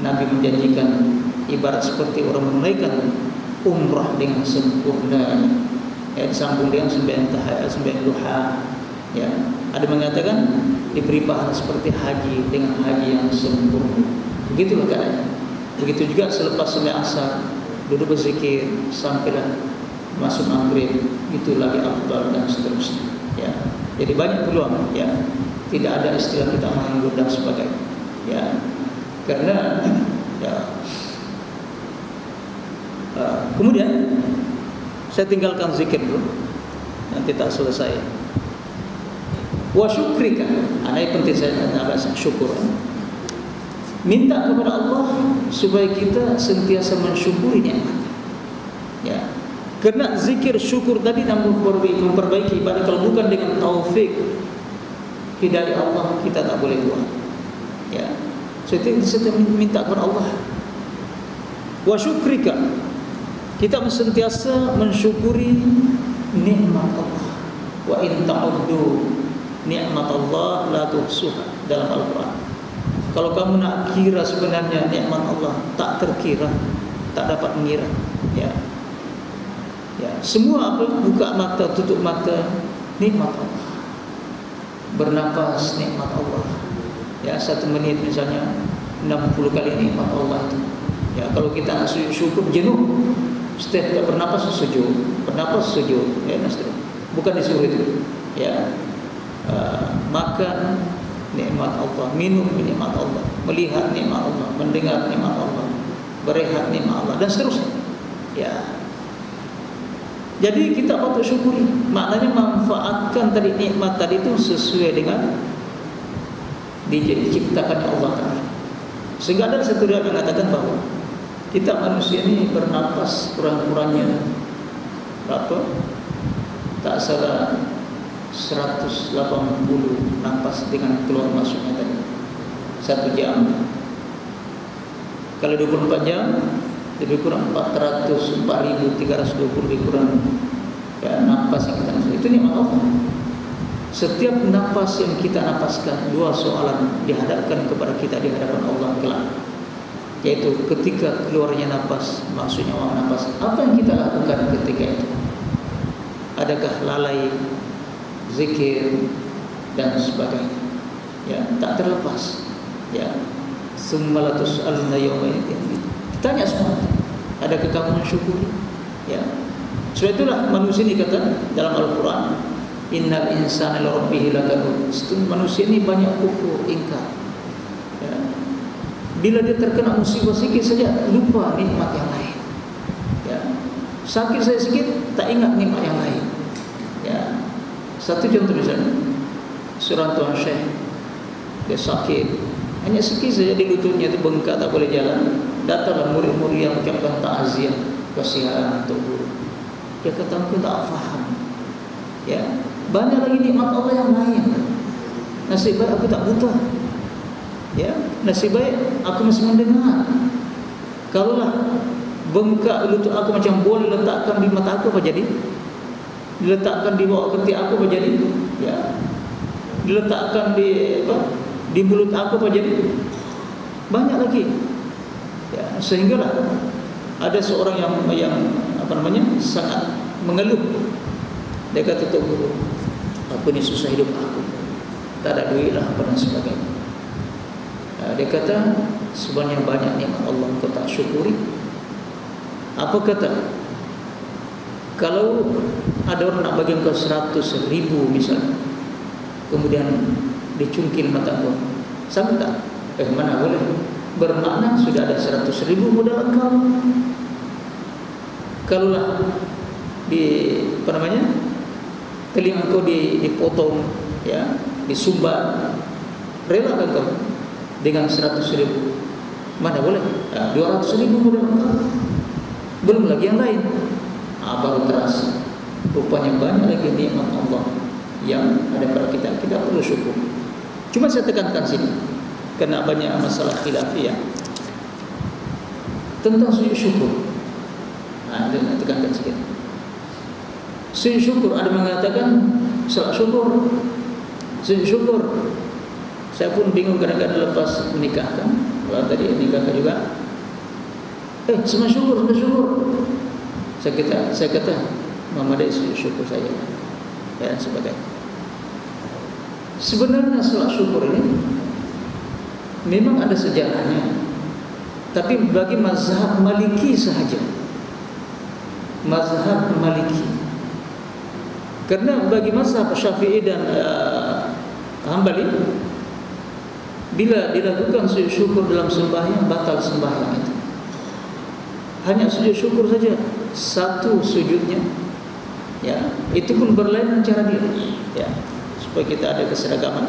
Nabi menjanjikan ibarat seperti orang menunaikan umrah dengan sempurna, ya, disambung dengan sembahyang tahajud, sembahyang duha, ya. Ada mengatakan diberi pahala seperti haji dengan haji yang sempurna. Begitulah keadaannya. Begitu juga selepas sembahyang asar duduk berzikir sampailah masuk maghrib, itu lagi afdal, dan seterusnya, ya. Jadi banyak peluang, ya. Tidak ada istilah kita menganggur dan sebagainya, ya. Karena ya, kemudian saya tinggalkan zikir dulu, nanti tak selesai. Wa syukrika, ini penting saya bahas syukur. Minta kepada Allah supaya kita sentiasa mensyukuri nikmat, ya. Karena zikir syukur tadi memperbaiki ibadah. Kalau bukan dengan taufik hidayah Allah, kita tak boleh buat, ya. Setiap minta kepada Allah. Wa syukrika, kita sentiasa mensyukuri nikmat Allah. Wa in ta'uddu nikmat Allah la tuhsuha, dalam Al-Quran. Kalau kamu nak kira sebenarnya nikmat Allah, tak terkira, tak dapat mengira, ya. Ya, semua apa, buka mata, tutup mata, nikmat Allah. Bernapas, nikmat Allah. Ya, 1 menit misalnya 60 kali nikmat Allah itu. Ya, kalau kita nak syukur jenuh, setiap kita bernapas sujud, ya, bukan disuruh itu, ya. Makan nikmat Allah, minum nikmat Allah, melihat nikmat Allah, mendengar nikmat Allah, berehat nikmat Allah, dan seterusnya, ya. Jadi kita patut syukuri. Maknanya manfaatkan tadi nikmat tadi itu sesuai dengan diciptakannya Allah Ta'ala. Sehingga ada satu riwayat mengatakan bahwa kita manusia ini bernapas kurang-kurangnya berapa? Tak salah 180 napas dengan keluar masuknya tadi 1 jam. Kalau 24 jam lebih kurang 404.320 lebih kurang, ya, napas yang kita nafas. Itu nikmat Allah. Setiap napas yang kita napaskan, 2 soalan dihadapkan kepada kita di hadapan Allah kelak. Yaitu ketika keluarnya napas, maksudnya orang napas, apa yang kita lakukan ketika itu? Adakah lalai, zikir, dan sebagainya? Ya, tak terlepas. Ya, summa la tus'aluna yawma idzin. Tanya semua, adakah kamu mensyukuri? Ya. Sebab itulah manusia ini kata dalam Al-Quran, innal insana li rabbih lakanud. Manusia ini banyak kufur, ingkar. Ya. Bila dia terkena musibah sikit saja, lupa nikmat yang lain. Ya. Sakit saya sikit, tak ingat nikmat yang lain. Ya. Satu contoh misalnya, seorang tuan syekh, dia sakit, hanya sikit saja di lututnya itu bengkak, tak boleh jalan. Datanglah murid-murid yang ucapkan takziah, kasihan untuk guru. Dia kata, aku tak faham. Ya, banyak lagi nikmat Allah yang lain. Nasib baik aku tak buta. Ya, nasib baik aku masih mendengar. Kalaulah bengkak lutut aku macam boleh letakkan di mata aku, apa jadi? Diletakkan di bawah ketiak aku, apa jadi? Ya, diletakkan di apa? di mulut aku apa jadi banyak lagi. Ya, sehinggalah ada seorang yang sangat mengeluh. Dia kata, "Tok Guru, aku ni susah hidup aku. Tak ada duit lah apa dan sebagainya." Dia kata, "Sebenarnya banyak nikmat Allah kau tak syukuri." Apa kata? Kalau ada orang nak bagi kau 100.000 misalnya, kemudian dicungkil mata kau, sanggup tak? Mana boleh. Bermakna sudah ada 100.000 modal engkau. Kalaulah telinga engkau dipotong, ya, disumbat, rela kan kau dengan 100.000? Mana boleh. 200.000 modal engkau, belum lagi yang lain. Baru terasa rupanya banyak lagi nikmat Allah yang ada pada kita. Kita perlu syukur. Cuma saya tekankan sini, kerana banyak masalah khilafiyah tentang sujud syukur. Saya tekankan sikit. Sujud syukur, ada mengatakan salat syukur, sujud syukur. Saya pun bingung kadang-kadang lepas menikahkan. Kalau tadi nikahkan juga, sembah syukur, sembah syukur. Saya kata, Mama dia sujud syukur saja, dan sebagainya. Sebenarnya salat syukur ini memang ada sejarahnya, tapi bagi mazhab Maliki sahaja. Mazhab Maliki. Karena bagi mazhab Syafi'i dan Hambali, bila dilakukan sujud syukur dalam sembahyang, batal sembahyang itu. Hanya sujud syukur saja, satu sujudnya, ya, itu pun berlainan cara dia, ya, supaya kita ada keseragaman.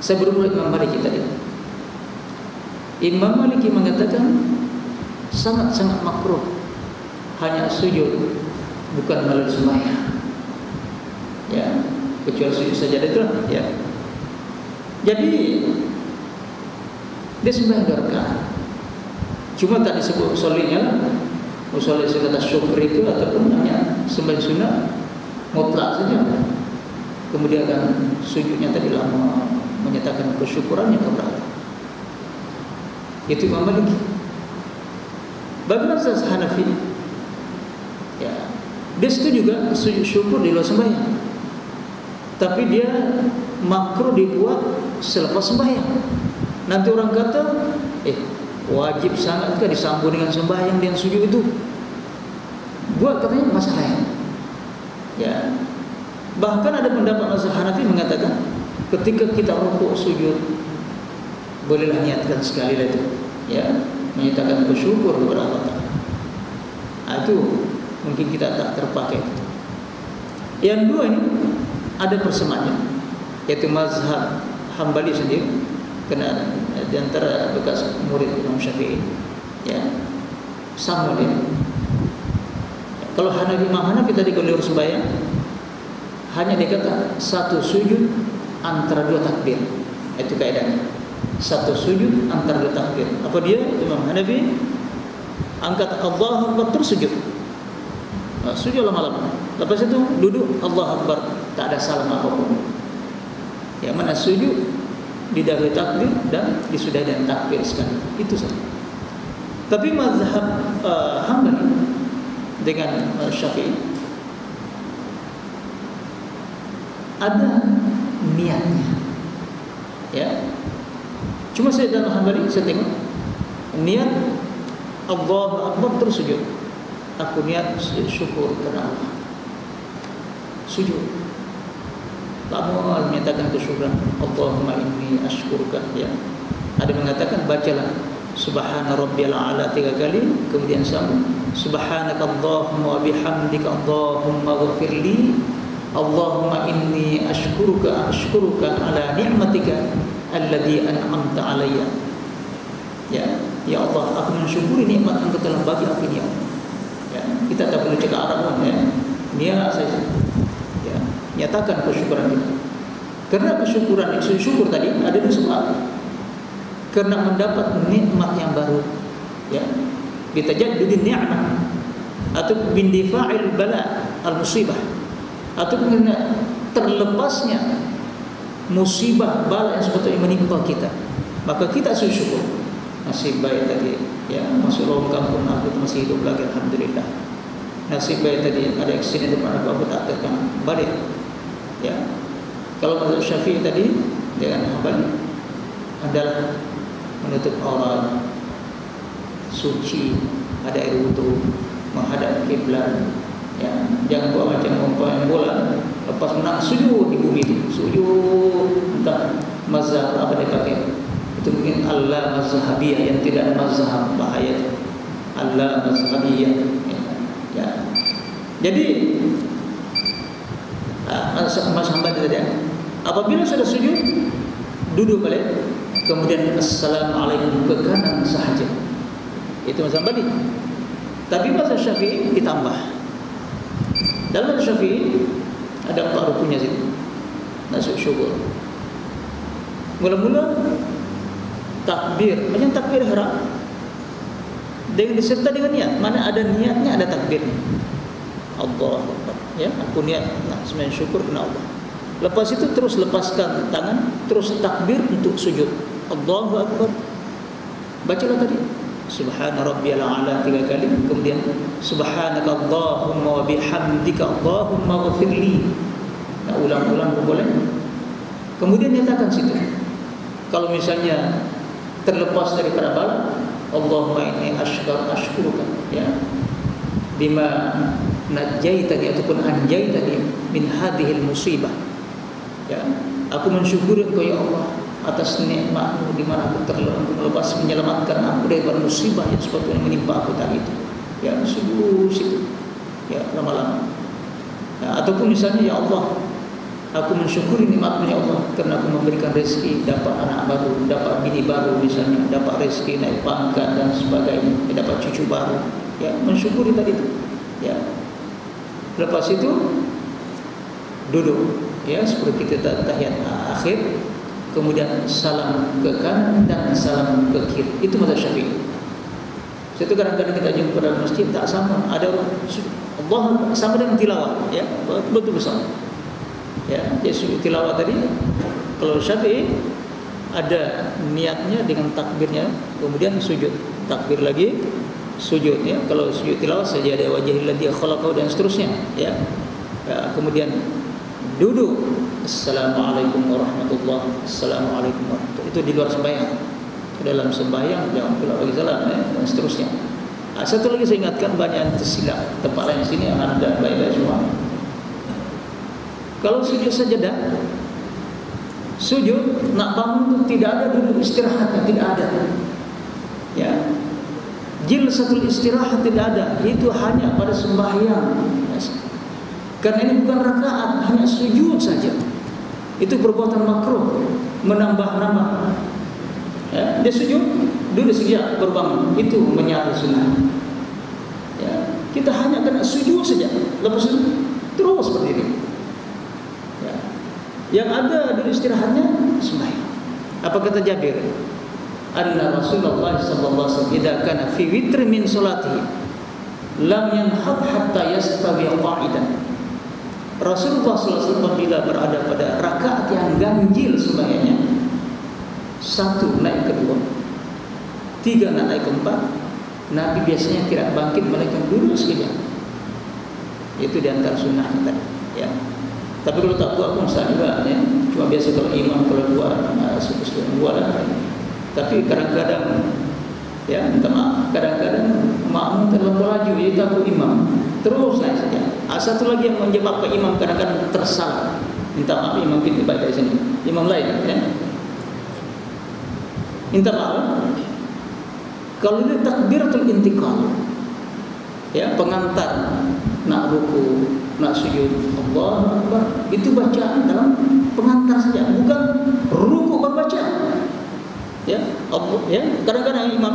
Saya bermula Imam Maliki tadi. Imam Maliki mengatakan sangat-sangat makruh hanya sujud, bukan melalui sembahyang, ya, kecuali sujud saja itulah, ya. Jadi dia sembahyang 2 rakaat, cuma tak disebut usolnya lah. Usul sunat syukur itu ataupun hanya sembahyang sunat mutlak saja. Kemudian kan sujudnya tadi lama, menyatakan kesyukurannya kepada Allah. Itu Imam Maliki. Bagaimana mazhab Hanafi? Ya, dia setuju juga sujud syukur di luar sembahyang, tapi dia makruh dibuat selepas sembahyang. Nanti orang kata, wajib sangatkah disambung dengan sembahyang dengan sujud itu? Buat katanya masalah. Ya. Bahkan ada pendapat mazhab Hanafi mengatakan ketika kita rukuk sujud, bolehlah niatkan sekali lagi, ya, menyatakan bersyukur kepada Allah Taala. Itu mungkin kita tak terpakai. Yang dua ini ada persamaannya, yaitu mazhab Hambali sendiri, kena di antara bekas murid Imam Syafi'i, ya, sama dia. Kalau Imam Hanafi tadi kalau sembahyang, hanya dikata satu sujud antara 2 takbir. Itu kaidahnya. Satu sujud antara 2 takbir. Apa dia? Imam Hanafi angkat Allahu Akbar terus sujud. Sujud lama-lama. Lepas itu duduk Allahu Akbar, tak ada salam apapun. Yang mana sujud didahului takbir dan disudahi dengan takbir sekali. Itu saja. Tapi mazhab Hambali dengan Syafi'i ada niatnya, ya. Cuma saya dalam Hambali saya tengok niat Allahu Akbar terus sujud. Aku niat sujud syukur kepada Allah. Sujud. Lama menyatakan kesyukuran, Allahumma inni ashkuruka, ya. Ada mengatakan bacalah Subhana rabbiyal a'la 3 kali, kemudian sambung Subhanaka Allahumma wa bihamdika Allahumma ghafirli Allahumma inni ashkuruka ala ni'matika alladhi an'amta alayya. Ya Allah, aku mensyukuri nikmat Engkau telah bagi aku ini. Ya, kita tak perlu cakap Arab pun, ya. Niat saja. Ya, nyatakan kesyukuran kita. Karena kesyukuran, syukur tadi ada 2 sebab. Karena mendapat nikmat yang baru, ya, bitajaddudin ni'mah, atau bindifa'il bala al-musibah, atau karena terlepasnya musibah, bala yang sebetulnya menimpa kita, maka kita syukur. Nasib baik tadi, ya, masuk logam pun aku masih hidup lagi, alhamdulillah. Nasib baik tadi, ada aksiden depan aku tak terkena balik. Ya, kalau mazhab Syafi'i tadi dengan Hambali adalah menutup aurat, suci, ada air wudu, menghadap kiblat. Ya, jangan buat macam umpama bola, lepas menang sujud di bumi itu, sujud entah mazhab apa dia pakai. Itu mungkin Allah mazhabiyah yang tidak ada mazhab, bahaya itu. Allah mazhabiyah. Ya. Jadi mazhab tadi, apabila sudah sujud, duduk balik, kemudian assalamualaikum ke kanan sahaja. Itu mazhab tadi. Tapi mazhab Syafi'i ditambah. Dalam mazhab Syafi'i ada 4 rukunnya situ. Nasuk syukur. Mula-mula takbir, macam takbir ihram dengan disertai dengan niat. Mana ada niatnya ada takbirnya. Allahu Akbar. Ya, aku niat nak sembahyang syukur kepada Allah. Lepas itu terus lepaskan tangan, terus takbir untuk sujud. Allahu Akbar. Bacalah tadi Subhana rabbiyal a'la 3 kali, kemudian subhanaka Allahumma wa bihamdika Allahumma ghfirli. Nah, ulang-ulang boleh. Kemudian nyatakan situ. Kalau misalnya terlepas daripada bala, Allahumma inni ashkuruka, ya, bima najaitani ataupun anjaitani min hadhil musibah. Ya, aku mensyukuri Engkau ya Allah atas nikmat-Mu di mana aku terlepas, menyelamatkan aku dari musibah yang sepatutnya menimpa aku tadi itu. Ya, sungguh situ. Ya, lama-lama. Ya, ataupun misalnya ya Allah, aku mensyukuri nikmat-Mu ya Allah karena aku memberikan rezeki, dapat anak baru, dapat bini baru misalnya, dapat rezeki naik pangkat dan sebagainya, dapat cucu baru. Ya, mensyukuri tadi itu. Ya. Lepas itu duduk, ya, seperti kita tahiyat akhir, kemudian salam ke kanan dan salam ke kiri. Itu mazhab Syafi'i. Itu kadang-kadang kita jumpa dalam masjid tak sama, ada orang Allah sama dengan tilawah, ya, betul bersama. Ya, dia sujud tilawah tadi. Kalau Syafi'i ada niatnya dengan takbirnya, kemudian sujud, takbir lagi, sujud, ya. Kalau sujud tilawah saja ada wajhil ladzi khalaqahu dan seterusnya, ya. Ya, kemudian duduk, assalamualaikum warahmatullahi, assalamualaikum warahmatullahi. Itu di luar sembahyang. Dalam sembahyang jangan pula bagi salam, ya, dan seterusnya. Satu lagi saya ingatkan, banyak yang tersilap. Tempat lain sini ada baik-baik semua. Kalau sujud sajadah, sujud nak bangun itu tidak ada duduk istirahatnya, tidak ada. Ya, jilsatul istirahat tidak ada. Itu hanya pada sembahyang. Karena ini bukan rakaat, hanya sujud saja. Itu perbuatan makruh, menambah-nambah. Ya, dia sujud, duduk sekejap, berbangun. Itu menyalahi sunnah. Ya, kita hanya kena sujud saja. Lepas itu terus seperti ini. Ya. Yang ada duduk istirahatnya sembahyang. Apa kata Jabir? Anna Rasulullah sallallahu alaihi wasallam idza kana fi witr min salatihi lam yanhad hatta yastawi qa'idan. Rasulullah SAW bila berada pada rakaat yang ganjil sembahyangnya, 1 naik ke 2, 3 nak naik ke 4, Nabi biasanya tidak bangkit melainkan duduk sekejap. Itu di antara sunnahnya tadi, ya. Tapi kalau tak buat pun sah juga, ya. Cuma biasa kalau imam kalau buat suka-suka buat lah. Tapi kadang-kadang, ya, minta maaf, kadang-kadang makmum terlalu laju, jadi takut imam, terus naik saja. Satu lagi yang menyebabkan imam kadang-kadang tersalah, minta maaf, imam kita baik dari sini, imam lain, ya, minta maaf. Kalau ini takbiratul intiqal, ya, pengantar nak ruku, nak sujud, Allahu Akbar, itu bacaan dalam pengantar saja, bukan ruku berbaca. Ya, Allah, ya, kadang-kadang imam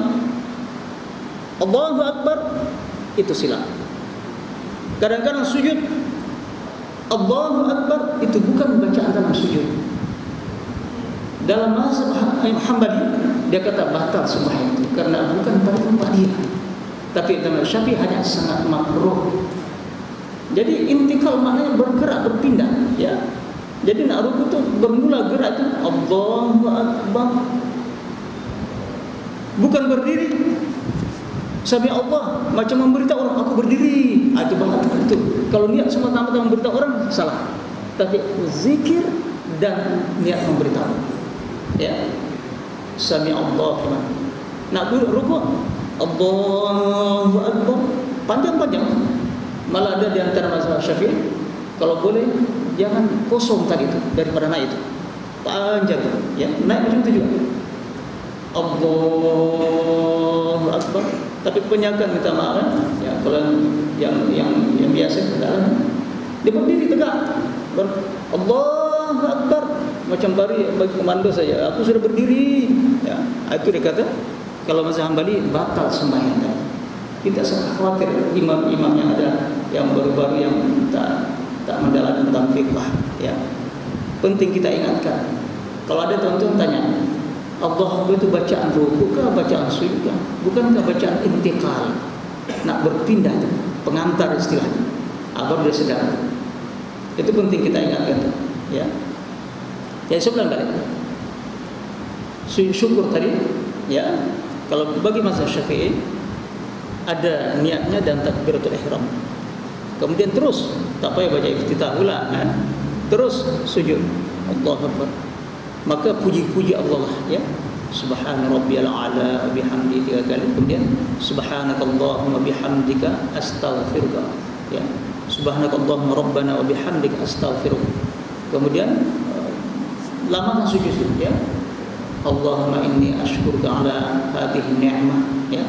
Allahu Akbar itu silap. Kadang-kadang sujud Allahu Akbar itu bukan bacaan dalam sujud. Dalam mazhab Hambali dia kata batal sembahyang itu karena bukan pada tempat dia. Tapi dalam Syafi'i hanya sangat makruh. Jadi intikal maknanya bergerak, berpindah, ya. Jadi nak ruku tu bermula gerak itu Allahu Akbar, bukan berdiri. Sami Allah macam memberitahu orang aku berdiri. Itu banget itu. Kalau niat semata-mata memberitahu orang salah. Tapi zikir dan niat memberitahu. Ya. Sami Allah. Nak rukuk Allahu Akbar panjang-panjang. Malah ada di antara mazhab Syafi'i kalau boleh jangan kosong tadi itu daripada naik itu. Panjang itu, ya. Naik macam itu juga. Allahu Akbar. Tapi kebanyakan minta maaf ya, kalau yang biasa adalah dia berdiri tegak. Allahu Akbar macam bagi komando saja. Aku sudah berdiri. Ya, itu dia kata kalau mazhab Hambali batal sembahyang. Kita sangat khawatir imam-imam yang ada yang baru-baru yang tak mendalam tentang fiqh, ya. Penting kita ingatkan. Kalau ada tuan-tuan tanya, Allah itu bacaan rukuk kah, bacaan sujud kah? Bukankah bacaan intiqal? Nak berpindah itu, pengantar istilahnya. Agar dia sedar. Itu penting kita ingatkan, ya. Jadi saya bilang tadi, syukur tadi, ya. Kalau bagi mazhab Syafi'i ada niatnya dan takbiratul ihram. Kemudian terus tak payah baca iftitah pula, kan? Terus sujud. Allahu Akbar. Maka puji-puji Allah, ya. Subhana rabbiyal a'la wa bihamdi 3 kali. Kemudian subhanakallahumma bihamdika astaghfiruka, ya. Subhanakallahumma rabbana wa bihamdika astaghfiruka. Kemudian lama sujud, ya. Allahumma inni ashkuruka ala hadhihi ni'mah, ya.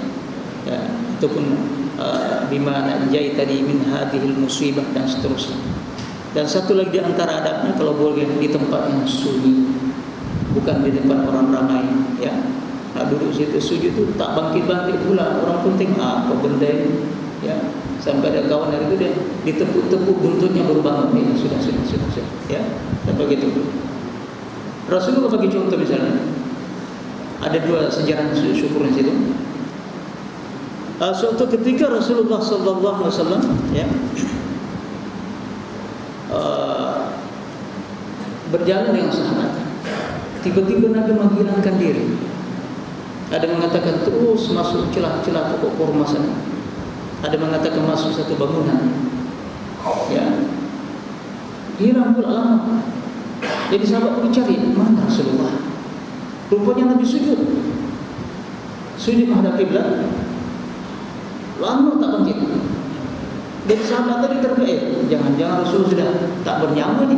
Ya, ataupun bima najaitani min hadhil musibah dan seterusnya. Dan satu lagi di antara adabnya kalau boleh di tempat yang sunyi, bukan di depan orang ramai, ya. Nak duduk situ sujud tu tak bangkit-bangkit pula. Orang penting apa benda ini, ya. Sampai ada kawan hari itu dia ditepuk-tepuk buntutnya baru bangun. Sudah, ya. Dan begitu. Rasulullah bagi contoh misalnya. Ada 2 sejarah syukur di situ. Suatu ketika Rasulullah sallallahu alaihi wasallam, ya, berjalan dengan sahabat. Tiba-tiba Nabi menghilangkan diri. Ada mengatakan terus masuk celah-celah pokok kurma sana. Ada mengatakan masuk satu bangunan. Ya. Hilang pula lama. Jadi sahabat pun cari mana Rasulullah. Rupanya Nabi sujud menghadap kiblat. Lama tak bangkit. Jadi sahabat tadi terkejut, jangan-jangan Rasul sudah tak bernyawa ni.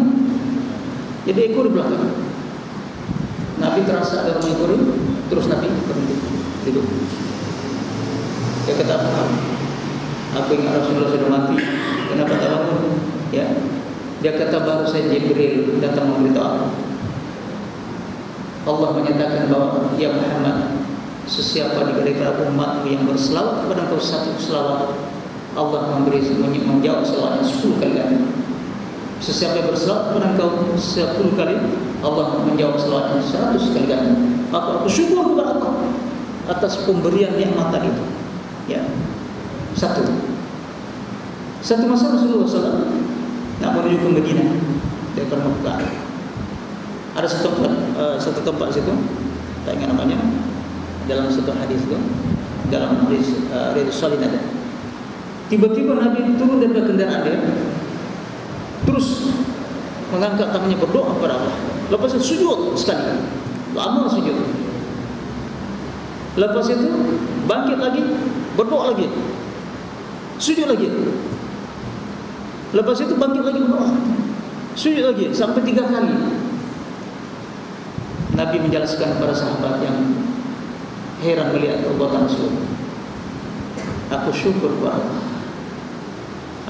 Jadi ekor di belakang. Nabi terasa ada rumah ekor, terus Nabi berhenti duduk. Dia kata apa? Aku ingat Rasulullah sudah mati. Kenapa tak bangun? Ya. Dia kata baru saja Jibril datang memberitahu aku. Allah menyatakan bahawa ya Muhammad, sesiapa di antara umatku yang berselawat kepada engkau 1 selawat, Allah menjawab selawatnya 10 kali ganda. Sesiapa yang berselawat kepada engkau 10 kali, Allah menjawab selawatnya 100 kali ganda. Maka aku syukur kepada Allah atas pemberian nikmat itu. Ya. Satu masa Rasulullah SAW nak menuju ke Madinah daripada Mekah. Ada satu tempat situ, tak ingat namanya. Dalam satu hadis itu, dalam hadis Riyadhus Shalihin ada. Tiba-tiba Nabi turun dari kendaraan dia, terus mengangkat tangannya berdoa kepada Allah. Lepas itu sujud sekali, lama sujud. Lepas itu bangkit lagi, berdoa lagi, sujud lagi. Lepas itu bangkit lagi berdoa, sujud lagi sampai 3 kali. Nabi menjelaskan kepada sahabat yang heran melihat perbuatan Rasulullah. Aku syukur kepada Allah.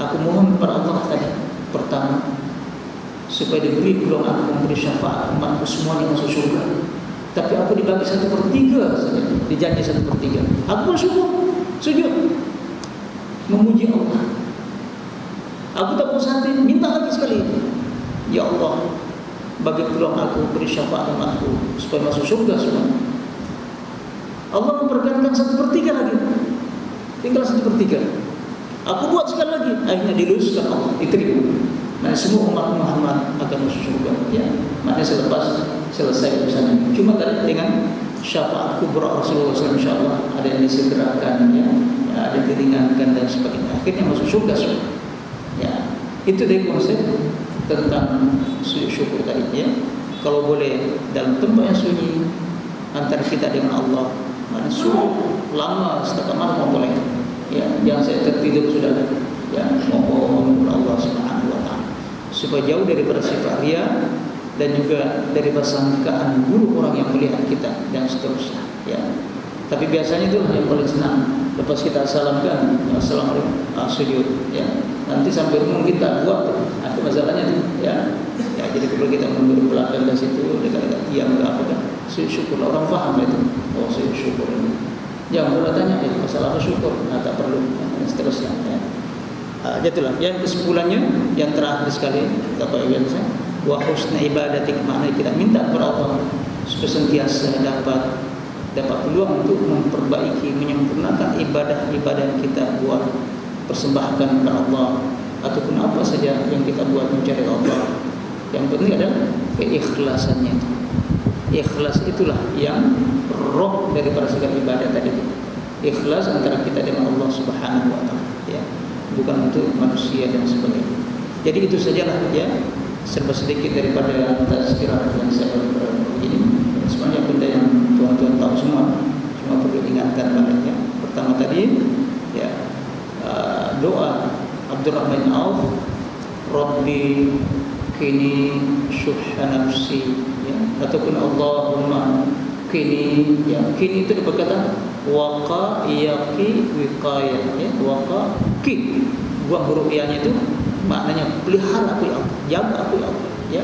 Aku mohon kepada Allah tadi pertama supaya diberi peluang aku memberi syafaat umatku semuanya masuk syurga. Tapi aku dibagi 1/3 saja, dijanji 1/3. Aku pun syukur, sujud, memuji Allah. Aku tak puas hati, minta lagi sekali. Ya Allah, bagi peluang aku beri syafaat umatku supaya masuk syurga semua. Allah memperkenankan 1/3 lagi, tinggal 1/3. Aku buat sekali lagi, akhirnya diluluskan Allah, diterima. Nah, semua umat Muhammad akan masuk surga, ya. Maknanya selesai urusan. Cuma tadi dengan syafaat kubra Rasulullah SAW, insyaallah ada yang disegerakan, ya, ada yang diringankan dan sebagainya. Akhirnya masuk surga semua. Ya, itu dari konsep tentang syukur tadi, ya. Kalau boleh dalam tempat yang sunyi antara kita dengan Allah, mana suruh lama setakat mana mau boleh, ya, jangan saya tertidur sudah, ya, mohon Allah Subhanahu wa taala supaya jauh daripada sifat riya dan juga daripada sangkaan buruk orang yang melihat kita dan seterusnya, ya. Tapi biasanya itulah yang paling senang, lepas kita salamkan assalamualaikum, sujud, ya, nanti sampai rumah kita buat tuh, apa masalahnya tuh, ya. Ya, jadi kalau kita mundur belakang dari situ dekat-dekat tiang ke apa kan, syukur orang faham itu, oh saya syukur ini. Jangan pula tanya, masalah apa syukur, tak perlu, dan seterusnya, ya. Jadilah yang kesimpulannya yang terakhir sekali apa yang saya, wa husna ibadatik, maknanya kita minta kepada Allah supaya sentiasa dapat peluang untuk memperbaiki, menyempurnakan ibadah-ibadah yang kita buat, persembahkan kepada Allah ataupun apa saja yang kita buat mencari Allah. Yang penting adalah keikhlasannya itu. Ikhlas itulah yang roh daripada segala ibadah tadi itu. Ikhlas antara kita dengan Allah Subhanahu wa taala, ya. Bukan untuk manusia dan sebagainya. Jadi itu sajalah, ya, serba sedikit daripada tazkirah yang saya berikan ini. Semuanya benda yang tuan-tuan tahu semua, cuma perlu ingatkan padanya. Pertama tadi, ya, doa Abdurrahman bin Auf, Rabbi kini syuhha nafsi, ya, ataupun Allahumma kini, ya, kini itu berkata waqa yaqi wiqayah, ya, waqa ki, buang huruf ya-nya itu maknanya pelihara aku ya Allah, jaga aku ya Allah, ya,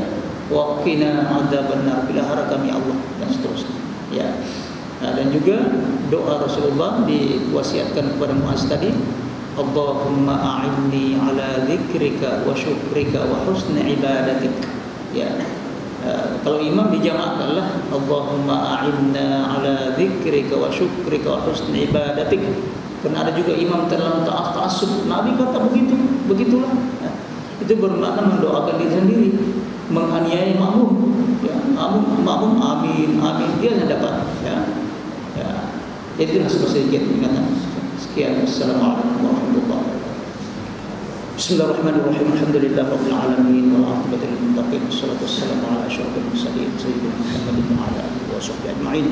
waqina adzabannar, pelihara kami Allah, dan seterusnya, ya. Nah, dan juga doa Rasulullah diwasiatkan kepada Muaz tadi, Allahumma a'inni ala dzikrika wa syukrika wa husni ibadatik, ya. Kalau imam dijamakkanlah Allahumma a'inna ala dzikrika wa syukrika wa husni ibadatik, karena ada juga imam terlalu ta'assub. Nabi kata begitulah, ya. Itu bermakna mendoakan diri sendiri, menganiaya makmum, ya, makmum amin dia yang dapat, ya. Ya, jadi itu sedikit ingatan. Sekian, assalamualaikum warahmatullahi wabarakatuh. Bismillahirrahmanirrahim. Alhamdulillahirabbil alamin wal 'aqibatu lil muttaqin. Wassalatu wassalamu ala asyrafil mursalin sayyidina Muhammadin wa ala alihi washabbihi ajma'in.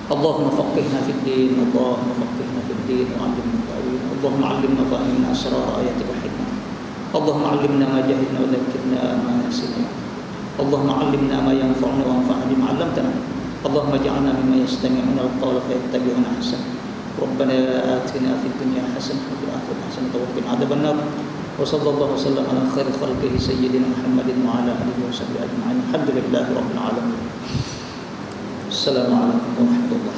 Allahumma faqihna fid din, Allahumma faqihna fid din wa 'allimna at-ta'wil. Allahumma 'allimna fahimna asrar ayatika wa hikmah. Allahumma 'allimna ma jahilna wa dhakkirna ma nasina. Allahumma 'allimna ma yanfa'una wa anfa'na bima 'allamtana. Allahumma ij'alna mimman yastami'una al-qawla fayattabi'una ahsana. ربنا آتنا في الدنيا حسنة وفي الآخرة حسنة وقنا عذاب النار وصلى الله وسلم على خير خلقه سيدنا محمد وعلى آله وصحبه أجمعين الحمد لله رب العالمين. السلام عليكم ورحمة الله.